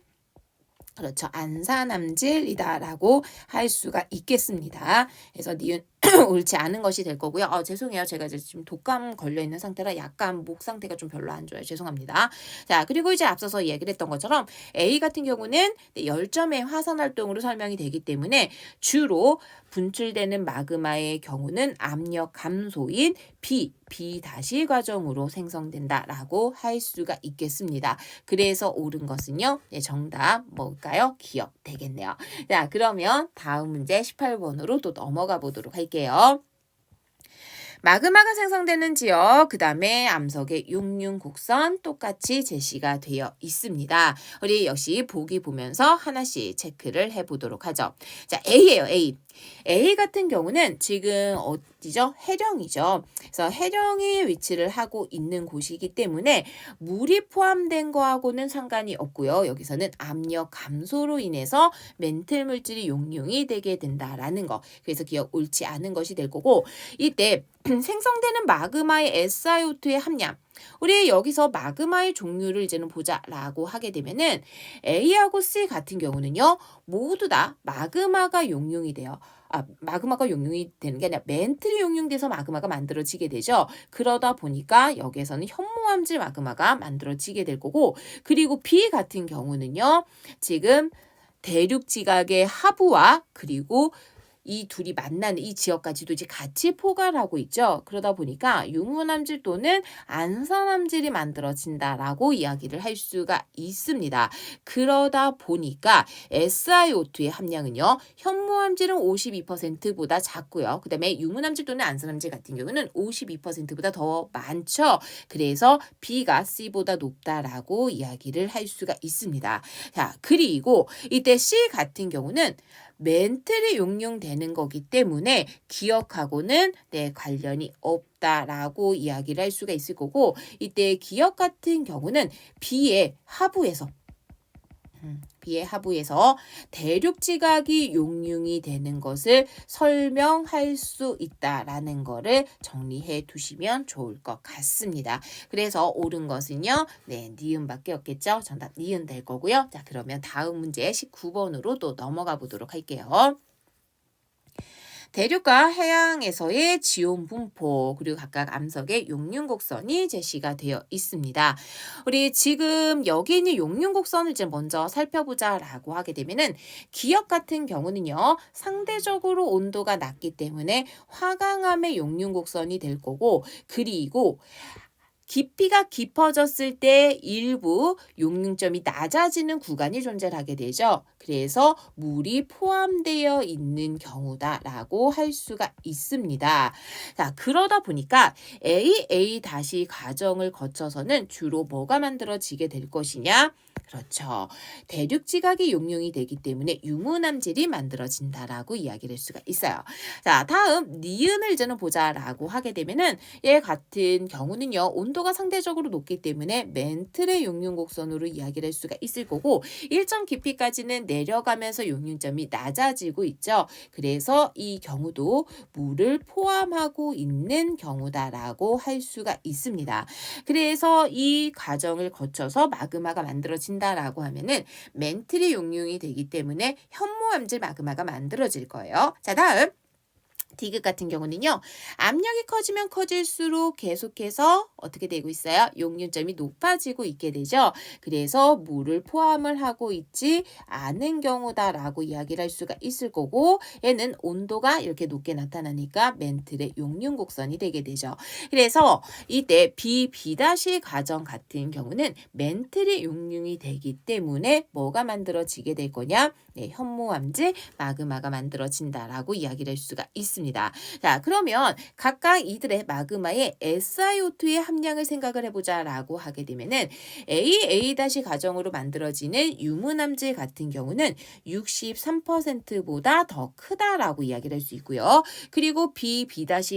그렇죠. 안산암질이다라고 할 수가 있겠습니다. 그래서 니은 옳지 않은 것이 될 거고요. 죄송해요. 제가 이제 지금 독감 걸려 있는 상태라 약간 목 상태가 좀 별로 안 좋아요. 죄송합니다. 자, 그리고 이제 앞서서 얘기를 했던 것처럼 A 같은 경우는 열점의 화산 활동으로 설명이 되기 때문에 주로 분출되는 마그마의 경우는 압력 감소인 B 다시 과정으로 생성된다라고 할 수가 있겠습니다. 그래서 옳은 것은요. 네, 정답 뭘까요? 기억 되겠네요. 자, 그러면 다음 문제 18번으로 또 넘어가 보도록 할게요. 마그마가 생성되는 지역, 그 다음에 암석의 용융 곡선 똑같이 제시가 되어 있습니다. 우리 역시 보기 보면서 하나씩 체크를 해보도록 하죠. 자, A예요, A. A 같은 경우는 지금 어디죠? 해령이죠. 그래서 해령이 위치를 하고 있는 곳이기 때문에 물이 포함된 거하고는 상관이 없고요. 여기서는 압력 감소로 인해서 멘틀 물질이 용융이 되게 된다라는 거. 그래서 기억 옳지 않은 것이 될 거고, 이때 생성되는 마그마의 SiO2의 함량, 우리 여기서 마그마의 종류를 이제는 보자라고 하게 되면은 A하고 C 같은 경우는요, 모두 다 마그마가 용융이 돼요. 마그마가 용융이 되는 게 아니라 멘틀이 용융돼서 마그마가 만들어지게 되죠. 그러다 보니까 여기에서는 현무암질 마그마가 만들어지게 될 거고, 그리고 B 같은 경우는요, 지금 대륙 지각의 하부와 그리고 이 둘이 만나는 이 지역까지도 이제 같이 포괄하고 있죠. 그러다 보니까 유무암질 또는 안산암질이 만들어진다라고 이야기를 할 수가 있습니다. 그러다 보니까 SiO2의 함량은요, 현무암질은 52%보다 작고요. 그 다음에 유무암질 또는 안산암질 같은 경우는 52%보다 더 많죠. 그래서 B가 C보다 높다라고 이야기를 할 수가 있습니다. 자, 그리고 이때 C 같은 경우는 멘틀이 용융되는 거기 때문에 기억하고는 관련이 없다라고 이야기를 할 수가 있을 거고, 이때 기억 같은 경우는 B의 하부에서 대륙 지각이 용융이 되는 것을 설명할 수 있다라는 거를 정리해 두시면 좋을 것 같습니다. 그래서 옳은 것은요, 네, 니은밖에 없겠죠. 정답 니은 될 거고요. 자, 그러면 다음 문제 19번으로 또 넘어가 보도록 할게요. 대륙과 해양에서의 지온 분포, 그리고 각각 암석의 용융 곡선이 제시가 되어 있습니다. 우리 지금 여기 있는 용융 곡선을 이제 먼저 살펴보자라고 하게 되면은, 기역 같은 경우는요, 상대적으로 온도가 낮기 때문에 화강암의 용융 곡선이 될 거고, 그리고 깊이가 깊어졌을 때 일부 용융점이 낮아지는 구간이 존재하게 되죠. 그래서 물이 포함되어 있는 경우다라고 할 수가 있습니다. 자, 그러다 보니까 A 다시 과정을 거쳐서는 주로 뭐가 만들어지게 될 것이냐? 그렇죠. 대륙 지각이 용융이 되기 때문에 유무남질이 만들어진다라고 이야기를 할 수가 있어요. 자, 다음 니은을 이제는 보자라고 하게 되면은 얘 같은 경우는요. 온도가 상대적으로 높기 때문에 멘틀의 용융 곡선으로 이야기를 할 수가 있을 거고 일정 깊이까지는 내려가면서 용융점이 낮아지고 있죠. 그래서 이 경우도 물을 포함하고 있는 경우다라고 할 수가 있습니다. 그래서 이 과정을 거쳐서 마그마가 만들어진다라고 하면은 멘틀이 용융이 되기 때문에 현무암질 마그마가 만들어질 거예요. 자, 다음 디귿 같은 경우는요. 압력이 커지면 커질수록 계속해서 어떻게 되고 있어요? 용융점이 높아지고 있게 되죠. 그래서 물을 포함을 하고 있지 않은 경우다라고 이야기를 할 수가 있을 거고 얘는 온도가 이렇게 높게 나타나니까 멘틀의 용융 곡선이 되게 되죠. 그래서 이때 B 과정 같은 경우는 멘틀이 용융이 되기 때문에 뭐가 만들어지게 될 거냐? 네, 현무암질 마그마가 만들어진다라고 이야기를 할 수가 있습니다. 자, 그러면 각각 이들의 마그마의 SiO2의 함량을 생각을 해보자라고 하게 되면은 AA- 과정으로 만들어지는 유무남질 같은 경우는 63%보다 더 크다라고 이야기를 할 수 있고요. 그리고 B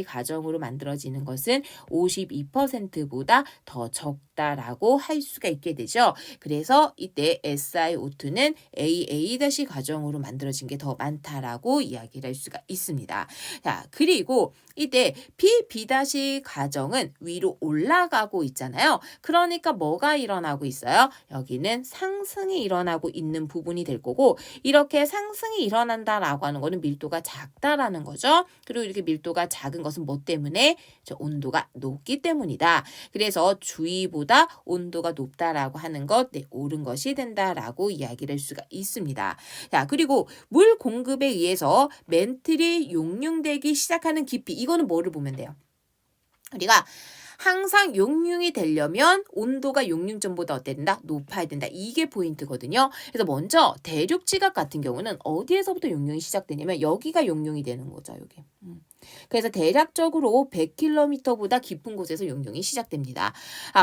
과정으로 만들어지는 것은 52%보다 더 적다라고 할 수가 있게 되죠. 그래서 이때 SiO2는 AA- 과정으로 만들어진 게 더 많다라고 이야기를 할 수가 있습니다. 자, 그리고 이때 B 과정은 위로 올라가고 있잖아요. 그러니까 뭐가 일어나고 있어요? 여기는 상승이 일어나고 있는 부분이 될 거고 이렇게 상승이 일어난다라고 하는 거는 밀도가 작다라는 거죠. 그리고 이렇게 밀도가 작은 것은 뭐 때문에? 저 온도가 높기 때문이다. 그래서 주위보다 온도가 높다라고 하는 것, 네, 옳은 것이 된다라고 이야기를 할 수가 있습니다. 자, 그리고 물 공급에 의해서 멘틀이 용융되기 시작하는 깊이, 이거는 뭐를 보면 돼요? 우리가 항상 용융이 되려면 온도가 용융점보다 어때야 된다? 높아야 된다. 이게 포인트거든요. 그래서 먼저 대륙 지각 같은 경우는 어디에서부터 용융이 시작되냐면 여기가 용융이 되는 거죠. 여기. 그래서 대략적으로 100km보다 깊은 곳에서 용융이 시작됩니다.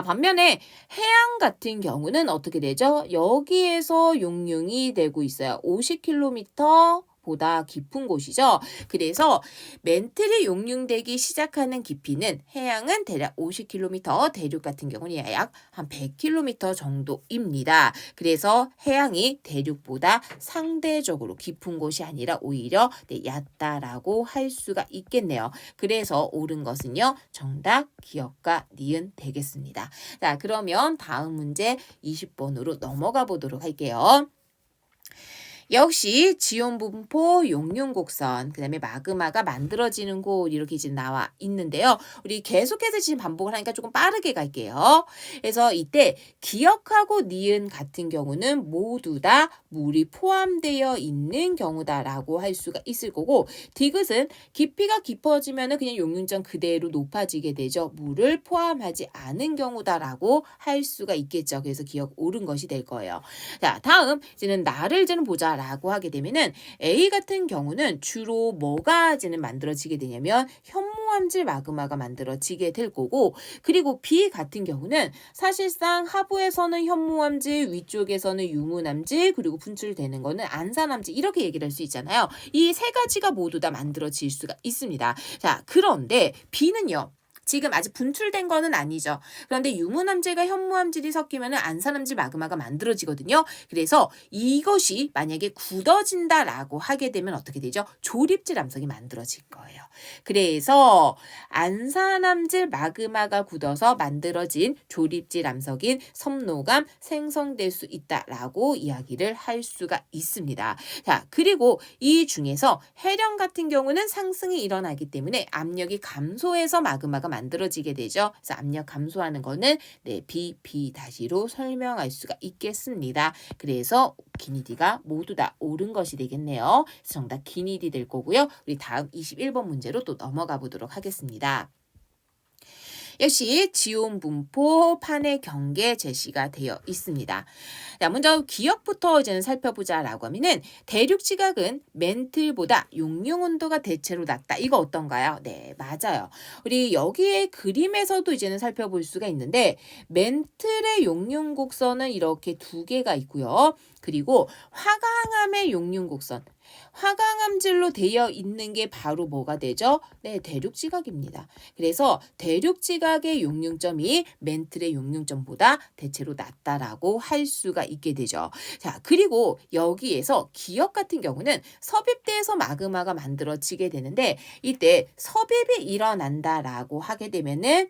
반면에 해양 같은 경우는 어떻게 되죠? 여기에서 용융이 되고 있어요. 50km 보다 깊은 곳이죠. 그래서 멘틀이 용융되기 시작하는 깊이는 해양은 대략 50km, 대륙 같은 경우는 약 한 100km 정도입니다. 그래서 해양이 대륙보다 상대적으로 깊은 곳이 아니라 오히려 얕다라고 할 수가 있겠네요. 그래서 옳은 것은요. 정답 기역과 니은 되겠습니다. 자, 그러면 다음 문제 20번으로 넘어가 보도록 할게요. 역시 지온분포 용융곡선 그다음에 마그마가 만들어지는 곳 이렇게 지금 나와 있는데요. 우리 계속해서 지금 반복을 하니까 조금 빠르게 갈게요. 그래서 이때 기역하고 니은 같은 경우는 모두 다 물이 포함되어 있는 경우다라고 할 수가 있을 거고 디귿은 깊이가 깊어지면 그냥 용융점 그대로 높아지게 되죠. 물을 포함하지 않은 경우다라고 할 수가 있겠죠. 그래서 기역 옳은 것이 될 거예요. 자, 다음 이제는 나를 이제는 보자. 라고 하게 되면은 A 같은 경우는 주로 뭐가 이제는 만들어지게 되냐면 현무암질 마그마가 만들어지게 될 거고 그리고 B 같은 경우는 사실상 하부에서는 현무암질 위쪽에서는 유무암질 그리고 분출되는 거는 안산암질 이렇게 얘기를 할 수 있잖아요. 이 세 가지가 모두 다 만들어질 수가 있습니다. 자, 그런데 B는요. 지금 아직 분출된 거는 아니죠. 그런데 유무암질과 현무암질이 섞이면 안산암질 마그마가 만들어지거든요. 그래서 이것이 만약에 굳어진다라고 하게 되면 어떻게 되죠? 조립질 암석이 만들어질 거예요. 그래서 안산암질 마그마가 굳어서 만들어진 조립질 암석인 섭노감 생성될 수 있다라고 이야기를 할 수가 있습니다. 자, 그리고 이 중에서 해령 같은 경우는 상승이 일어나기 때문에 압력이 감소해서 마그마가 만들어지게 되죠. 그래서 압력 감소하는 거는 B-로 설명할 수가 있겠습니다. 그래서 기니디가 모두 다 옳은 것이 되겠네요. 정답 기니디 될 거고요. 우리 다음 21번 문제로 또 넘어가 보도록 하겠습니다. 역시 지온 분포 판의 경계 제시가 되어 있습니다. 자, 먼저 기억부터 이제는 살펴보자라고 하면은 대륙 지각은 맨틀보다 용융 온도가 대체로 낮다. 이거 어떤가요? 네, 맞아요. 우리 여기에 그림에서도 이제는 살펴볼 수가 있는데 맨틀의 용융 곡선은 이렇게 두 개가 있고요. 그리고 화강암의 용융 곡선. 화강암질로 되어 있는 게 바로 뭐가 되죠? 네, 대륙지각입니다. 그래서 대륙지각의 용융점이 맨틀의 용융점보다 대체로 낮다라고 할 수가 있게 되죠. 자, 그리고 여기에서 기역 같은 경우는 섭입대에서 마그마가 만들어지게 되는데 이때 섭입이 일어난다라고 하게 되면은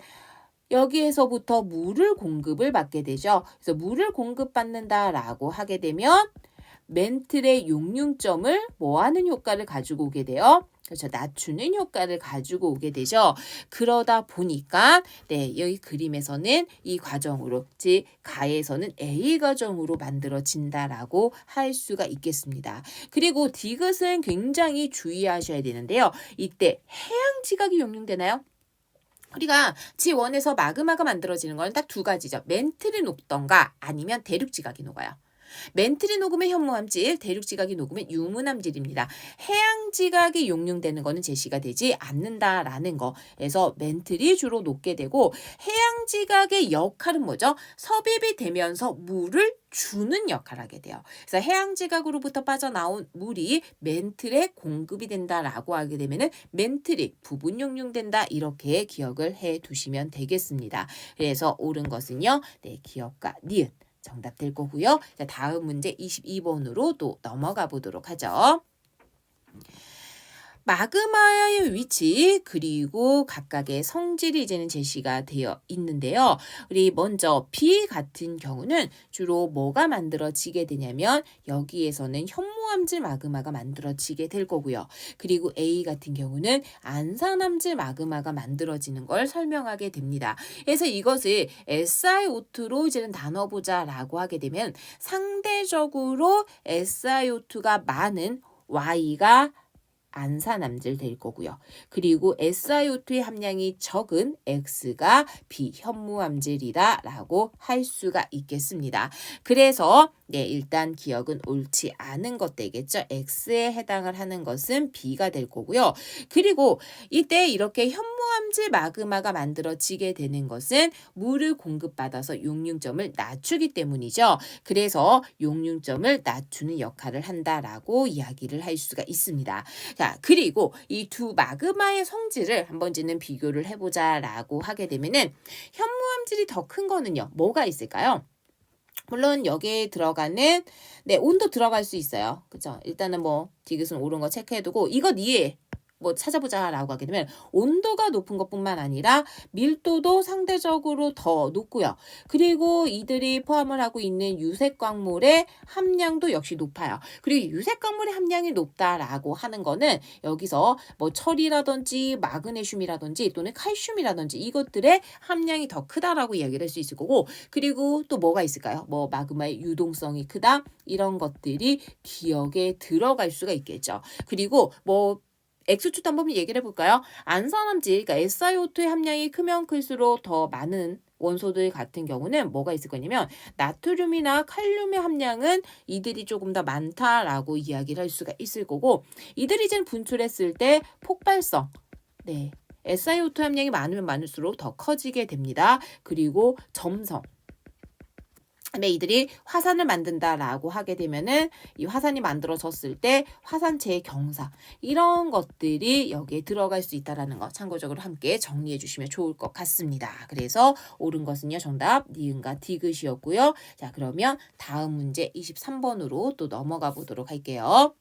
여기에서부터 물을 공급을 받게 되죠. 그래서 물을 공급받는다라고 하게 되면 맨틀의 용융점을 뭐하는 효과를 가지고 오게 돼요? 그렇죠. 낮추는 효과를 가지고 오게 되죠. 그러다 보니까 네, 여기 그림에서는 이 과정으로 즉 가에서는 A 과정으로 만들어진다라고 할 수가 있겠습니다. 그리고 디귿은 굉장히 주의하셔야 되는데요. 이때 해양 지각이 용융되나요? 우리가 지원에서 마그마가 만들어지는 건 딱 두 가지죠. 맨틀이 녹던가 아니면 대륙 지각이 녹아요. 맨틀이 녹으면 현무암질, 대륙 지각이 녹으면 유문암질입니다. 해양 지각이 용융되는 거는 제시가 되지 않는다라는 거에서 맨틀이 주로 녹게 되고 해양 지각의 역할은 뭐죠? 섭입이 되면서 물을 주는 역할을 하게 돼요. 그래서 해양 지각으로부터 빠져나온 물이 맨틀에 공급이 된다라고 하게 되면은 맨틀이 부분 용융된다 이렇게 기억을 해 두시면 되겠습니다. 그래서 옳은 것은요. 네, 기역과 니은 정답 될 거고요. 자, 다음 문제 22번으로 또 넘어가 보도록 하죠. 마그마의 위치 그리고 각각의 성질이 이제는 제시가 되어 있는데요. 우리 먼저 B 같은 경우는 주로 뭐가 만들어지게 되냐면 여기에서는 현무암질 마그마가 만들어지게 될 거고요. 그리고 A 같은 경우는 안산암질 마그마가 만들어지는 걸 설명하게 됩니다. 그래서 이것을 SiO2로 이제는 나눠보자라고 하게 되면 상대적으로 SiO2가 많은 Y가 안산암질 될 거고요. 그리고 SiO2의 함량이 적은 X가 비현무암질이다라고 할 수가 있겠습니다. 그래서 네, 일단 기억은 옳지 않은 것 되겠죠. X에 해당을 하는 것은 B가 될 거고요. 그리고 이때 이렇게 현무암질 마그마가 만들어지게 되는 것은 물을 공급받아서 용융점을 낮추기 때문이죠. 그래서 용융점을 낮추는 역할을 한다라고 이야기를 할 수가 있습니다. 자, 그리고 이 두 마그마의 성질을 한번 이제는 비교를 해보자라고 하게 되면은 현무암질이 더 큰 거는요. 뭐가 있을까요? 물론 여기에 들어가는 네, 온도 들어갈 수 있어요. 그죠? 일단은 뭐 디귿은 옳은 거 체크해두고 이것 이해 뭐 찾아보자라고 하게 되면 온도가 높은 것뿐만 아니라 밀도도 상대적으로 더 높고요. 그리고 이들이 포함을 하고 있는 유색광물의 함량도 역시 높아요. 그리고 유색광물의 함량이 높다라고 하는 거는 여기서 뭐 철이라든지 마그네슘이라든지 또는 칼슘이라든지 이것들의 함량이 더 크다라고 이야기를 할 수 있을 거고 그리고 또 뭐가 있을까요? 뭐 마그마의 유동성이 크다 이런 것들이 기억에 들어갈 수가 있겠죠. 그리고 뭐 X축도 한번 얘기를 해볼까요? 안산암질, 그러니까 SiO2의 함량이 크면 클수록 더 많은 원소들 같은 경우는 뭐가 있을 거냐면 나트륨이나 칼륨의 함량은 이들이 조금 더 많다라고 이야기를 할 수가 있을 거고 이들이 이제 분출했을 때 폭발성, 네, SiO2 함량이 많으면 많을수록 더 커지게 됩니다. 그리고 점성. 네, 이들이 화산을 만든다라고 하게 되면은 이 화산이 만들어졌을 때 화산체의 경사 이런 것들이 여기에 들어갈 수 있다라는 거 참고적으로 함께 정리해 주시면 좋을 것 같습니다. 그래서 옳은 것은요 정답 니은과 디귿이었고요. 자, 그러면 다음 문제 23번으로 또 넘어가 보도록 할게요.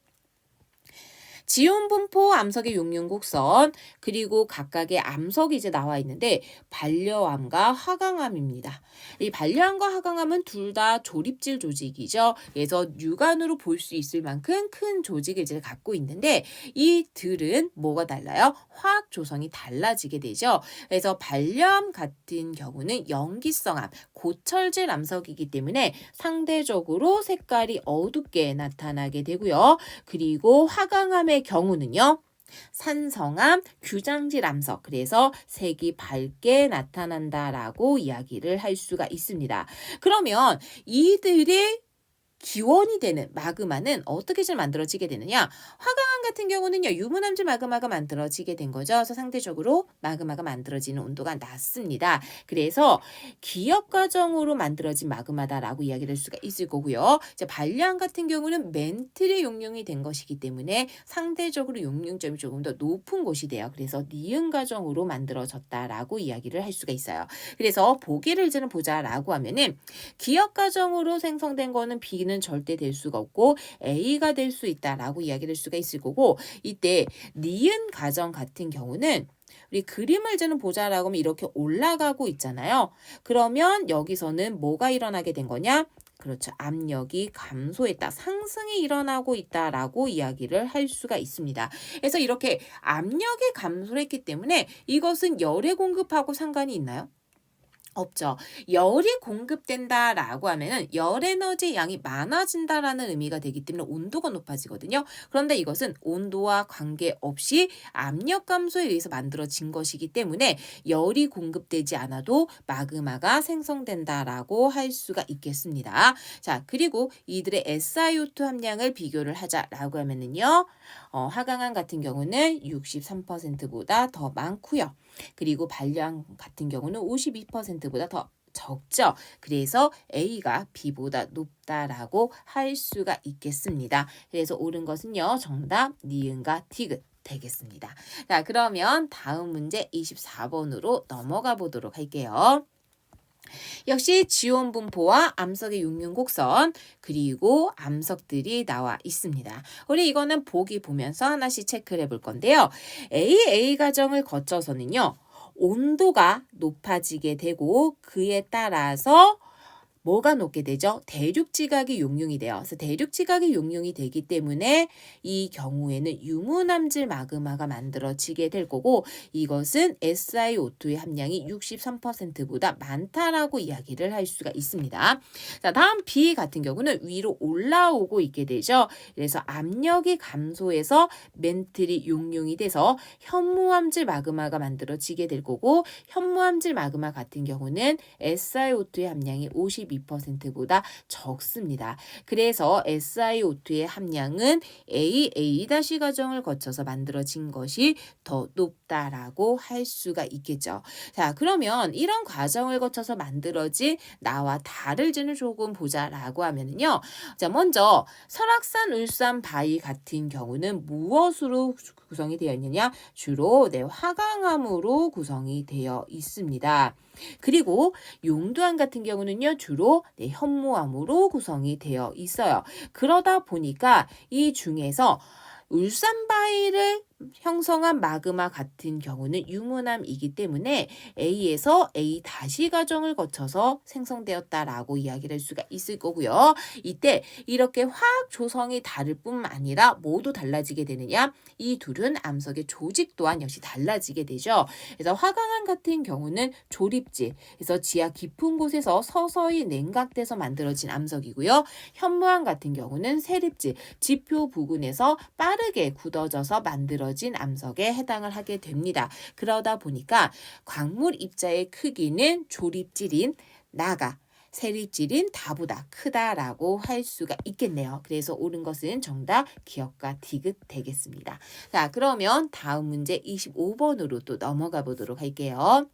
지온 분포 암석의 용융곡선 그리고 각각의 암석이 이제 나와 있는데 반려암과 화강암입니다. 이 반려암과 화강암은 둘 다 조립질 조직이죠. 그래서 육안으로 볼 수 있을 만큼 큰 조직을 이제 갖고 있는데 이들은 뭐가 달라요? 화학 조성이 달라지게 되죠. 그래서 반려암 같은 경우는 염기성암, 고철질 암석이기 때문에 상대적으로 색깔이 어둡게 나타나게 되고요. 그리고 화강암의 경우는요. 산성암, 규장질 암석. 그래서 색이 밝게 나타난다라고 이야기를 할 수가 있습니다. 그러면 이들의 기원이 되는 마그마는 어떻게 잘 만들어지게 되느냐? 화강암 같은 경우는요, 유문암질 마그마가 만들어지게 된 거죠. 그래서 상대적으로 마그마가 만들어지는 온도가 낮습니다. 그래서 기역 과정으로 만들어진 마그마다라고 이야기를 할 수가 있을 거고요. 이제 반려암 같은 경우는 멘틀이 용융이 된 것이기 때문에 상대적으로 용융점이 조금 더 높은 곳이 돼요. 그래서 니은 과정으로 만들어졌다라고 이야기를 할 수가 있어요. 그래서 보기를 이제는 보자라고 하면은 기역 과정으로 생성된 거는 B는 절대 될 수가 없고 A가 될 수 있다라고 이야기를 할 수가 있을 거고, 이때 니은 과정 같은 경우는 우리 그림을 이제는 보자라고 하면 이렇게 올라가고 있잖아요. 그러면 여기서는 뭐가 일어나게 된 거냐? 그렇죠. 압력이 감소했다. 상승이 일어나고 있다라고 이야기를 할 수가 있습니다. 그래서 이렇게 압력이 감소를 했기 때문에 이것은 열의 공급하고 상관이 있나요? 없죠. 열이 공급된다라고 하면은 열 에너지 양이 많아진다라는 의미가 되기 때문에 온도가 높아지거든요. 그런데 이것은 온도와 관계없이 압력 감소에 의해서 만들어진 것이기 때문에 열이 공급되지 않아도 마그마가 생성된다라고 할 수가 있겠습니다. 자, 그리고 이들의 SiO2 함량을 비교를 하자라고 하면은요. 화강암 같은 경우는 63%보다 더 많고요. 그리고 반려암 같은 경우는 52%보다 더 적죠. 그래서 A가 B보다 높다라고 할 수가 있겠습니다. 그래서 옳은 것은요, 정답 니은과 디귿 되겠습니다. 자, 그러면 다음 문제 24번으로 넘어가 보도록 할게요. 역시 지온 분포와 암석의 육륜 곡선, 그리고 암석들이 나와 있습니다. 우리 이거는 보기 보면서 하나씩 체크를 해볼 건데요. AA 과정을 거쳐서는요, 온도가 높아지게 되고 그에 따라서 뭐가 높게 되죠? 대륙지각이 용융이 돼요. 그래서 대륙지각이 용융이 되기 때문에 이 경우에는 유문암질 마그마가 만들어지게 될 거고, 이것은 SiO2의 함량이 63%보다 많다라고 이야기를 할 수가 있습니다. 자, 다음 B 같은 경우는 위로 올라오고 있게 되죠. 그래서 압력이 감소해서 멘틀이 용융이 돼서 현무암질 마그마가 만들어지게 될 거고, 현무암질 마그마 같은 경우는 SiO2의 함량이 52%보다 적습니다. 그래서 SiO2의 함량은 AA- 과정을 거쳐서 만들어진 것이 더 높다라고 할 수가 있겠죠. 자, 그러면 이런 과정을 거쳐서 만들어진 나와 다를지는 조금 보자라고 하면은요. 자, 먼저 설악산, 울산, 바위 같은 경우는 무엇으로 구성이 되어 있느냐? 주로 화강암으로 구성이 되어 있습니다. 그리고 용두암 같은 경우는요, 주로 현무암으로 구성이 되어 있어요. 그러다 보니까 이 중에서 울산바위를 형성한 마그마 같은 경우는 유문암이기 때문에 A에서 A- 과정을 거쳐서 생성되었다라고 이야기를 할 수가 있을 거고요. 이때 이렇게 화학 조성이 다를 뿐만 아니라 모두 달라지게 되느냐? 이 둘은 암석의 조직 또한 역시 달라지게 되죠. 그래서 화강암 같은 경우는 조립질, 그래서 지하 깊은 곳에서 서서히 냉각돼서 만들어진 암석이고요. 현무암 같은 경우는 세립질, 지표 부근에서 빠르게 굳어져서 만들어진 암석에 해당을 하게 됩니다. 그러다 보니까 광물 입자의 크기는 조립질인 나가, 세립질인 다보다 크다라고 할 수가 있겠네요. 그래서 옳은 것은 정답 기역과 디귿 되겠습니다. 자, 그러면 다음 문제 25번으로 또 넘어가 보도록 할게요.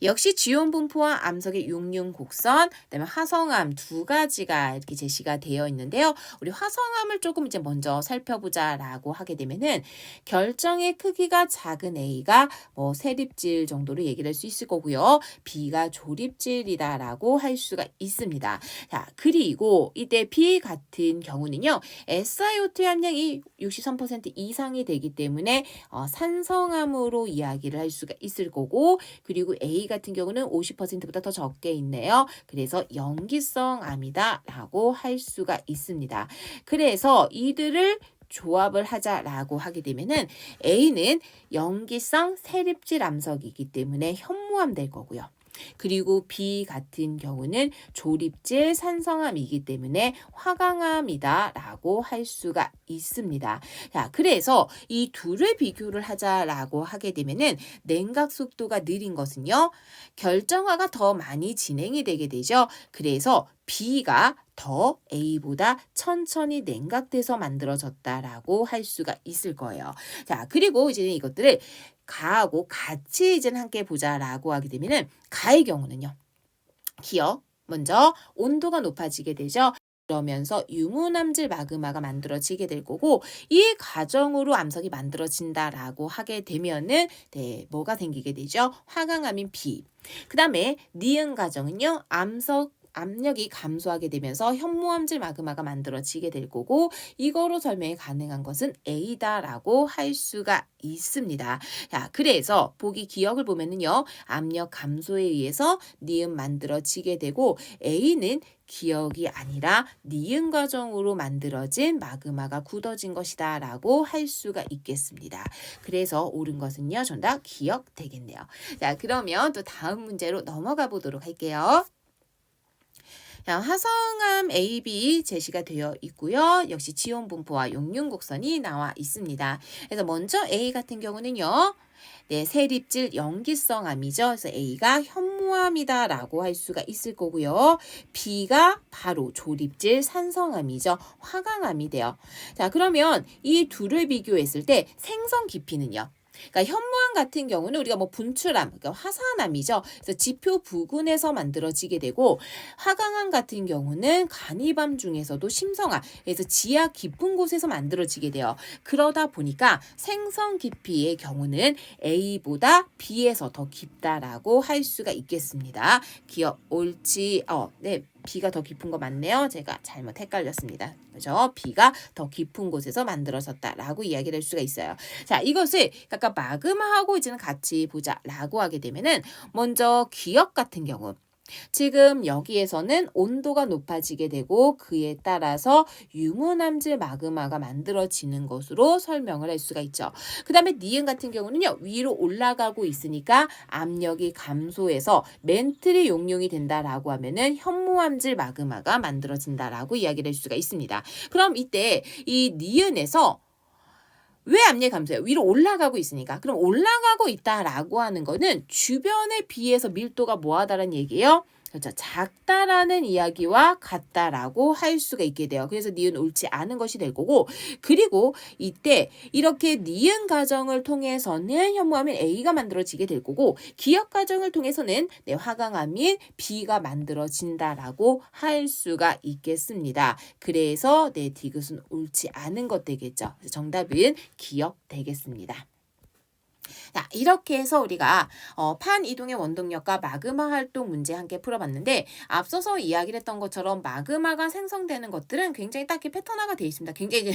역시 지온 분포와 암석의 육륜 곡선, 그다음에 화성암 두 가지가 이렇게 제시가 되어 있는데요. 우리 화성암을 조금 이제 먼저 살펴보자라고 하게 되면은 결정의 크기가 작은 A가 뭐 세립질 정도로 얘기를 할 수 있을 거고요. B가 조립질이다라고 할 수가 있습니다. 자, 그리고 이때 B 같은 경우는요, SiO2 함량이 63% 이상이 되기 때문에 산성암으로 이야기를 할 수가 있을 거고, 그리고 A 같은 경우는 50%보다 더 적게 있네요. 그래서 염기성 암이다라고 할 수가 있습니다. 그래서 이들을 조합을 하자라고 하게 되면은 A는 염기성 세립질 암석이기 때문에 현무암 될 거고요. 그리고 B 같은 경우는 조립질 산성암이기 때문에 화강암이다라고 할 수가 있습니다. 자, 그래서 이 둘을 비교를 하자라고 하게 되면은 냉각 속도가 느린 것은요, 결정화가 더 많이 진행이 되게 되죠. 그래서 B가 더 A보다 천천히 냉각돼서 만들어졌다라고 할 수가 있을 거예요. 자, 그리고 이제 이것들을 가하고 같이 이제 함께 보자라고 하게 되면은 가의 경우는요. 기억, 먼저 온도가 높아지게 되죠. 그러면서 유무남질 마그마가 만들어지게 될 거고, 이 과정으로 암석이 만들어진다라고 하게 되면은 뭐가 생기게 되죠? 화강암인 B. 그다음에 니은 과정은요. 압력이 감소하게 되면서 현무암질 마그마가 만들어지게 될 거고, 이거로 설명이 가능한 것은 A다라고 할 수가 있습니다. 자, 그래서 보기 기억을 보면은요. 압력 감소에 의해서 니은 만들어지게 되고, A는 기억이 아니라 니은 과정으로 만들어진 마그마가 굳어진 것이다 라고 할 수가 있겠습니다. 그래서 옳은 것은요. 정답 기억 되겠네요. 자, 그러면 또 다음 문제로 넘어가 보도록 할게요. 자, 화성암 AB 제시가 되어 있고요. 역시 지온 분포와 용융 곡선이 나와 있습니다. 그래서 먼저 A 같은 경우는요. 세립질 염기성암이죠. 그래서 A가 현무암이다라고 할 수가 있을 거고요. B가 바로 조립질 산성암이죠. 화강암이 돼요. 자, 그러면 이 둘을 비교했을 때 생성 깊이는요. 그러니까 현무암 같은 경우는 우리가 뭐 분출암, 그러니까 화산암이죠. 그래서 지표 부근에서 만들어지게 되고, 화강암 같은 경우는 간이밤 중에서도 심성암, 그래서 지하 깊은 곳에서 만들어지게 돼요. 그러다 보니까 생성 깊이의 경우는 A보다 B에서 더 깊다라고 할 수가 있겠습니다. 기억 옳지? 네. B가 더 깊은 거 맞네요. 제가 잘못 헷갈렸습니다. 그죠? B가 더 깊은 곳에서 만들어졌다라고 이야기를 할 수가 있어요. 자, 이것을 각각 마그마하고 이제는 같이 보자라고 하게 되면은 먼저 기억 같은 경우. 지금 여기에서는 온도가 높아지게 되고 그에 따라서 유무남질 마그마가 만들어지는 것으로 설명을 할 수가 있죠. 그 다음에 니은 같은 경우는요. 위로 올라가고 있으니까 압력이 감소해서 멘틀이 용융이 된다라고 하면은 현무암질 마그마가 만들어진다라고 이야기를 할 수가 있습니다. 그럼 이때 이 니은에서 왜 압력이 감소해요? 위로 올라가고 있으니까. 그럼 올라가고 있다라고 하는 거는 주변에 비해서 밀도가 뭐하다라는 얘기예요? 그렇죠. 작다라는 이야기와 같다라고 할 수가 있게 돼요. 그래서 니은 옳지 않은 것이 될 거고, 그리고 이때 이렇게 니은 과정을 통해서는 현무암인 A가 만들어지게 될 거고, 기억 과정을 통해서는 화강암인 B가 만들어진다라고 할 수가 있겠습니다. 그래서 디귿은 옳지 않은 것 되겠죠. 그래서 정답은 기억 되겠습니다. 자, 이렇게 해서 우리가 판이동의 원동력과 마그마 활동 문제 함께 풀어봤는데, 앞서서 이야기를 했던 것처럼 마그마가 생성되는 것들은 굉장히 딱히 패턴화가 되어 있습니다. 굉장히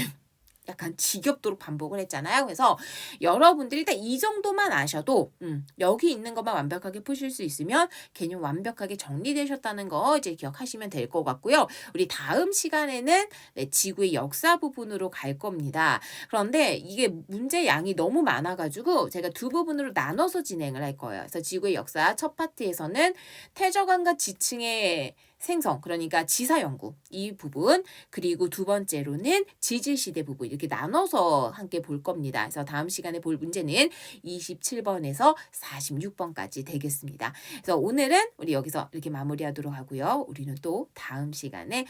약간 지겹도록 반복을 했잖아요. 그래서 여러분들이 일단 이 정도만 아셔도 여기 있는 것만 완벽하게 푸실 수 있으면 개념 완벽하게 정리되셨다는 거 이제 기억하시면 될 것 같고요. 우리 다음 시간에는 지구의 역사 부분으로 갈 겁니다. 그런데 이게 문제 양이 너무 많아가지고 제가 두 부분으로 나눠서 진행을 할 거예요. 그래서 지구의 역사 첫 파트에서는 태저강과 지층의 생성, 그러니까 지사 연구 이 부분, 그리고 두 번째로는 지질시대 부분 이렇게 나눠서 함께 볼 겁니다. 그래서 다음 시간에 볼 문제는 27번에서 46번까지 되겠습니다. 그래서 오늘은 우리 여기서 이렇게 마무리하도록 하고요. 우리는 또 다음 시간에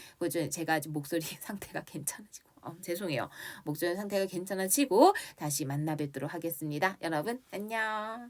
제가 지금 목소리 상태가 괜찮아지고 죄송해요. 목소리 상태가 괜찮아지고 다시 만나 뵙도록 하겠습니다. 여러분 안녕.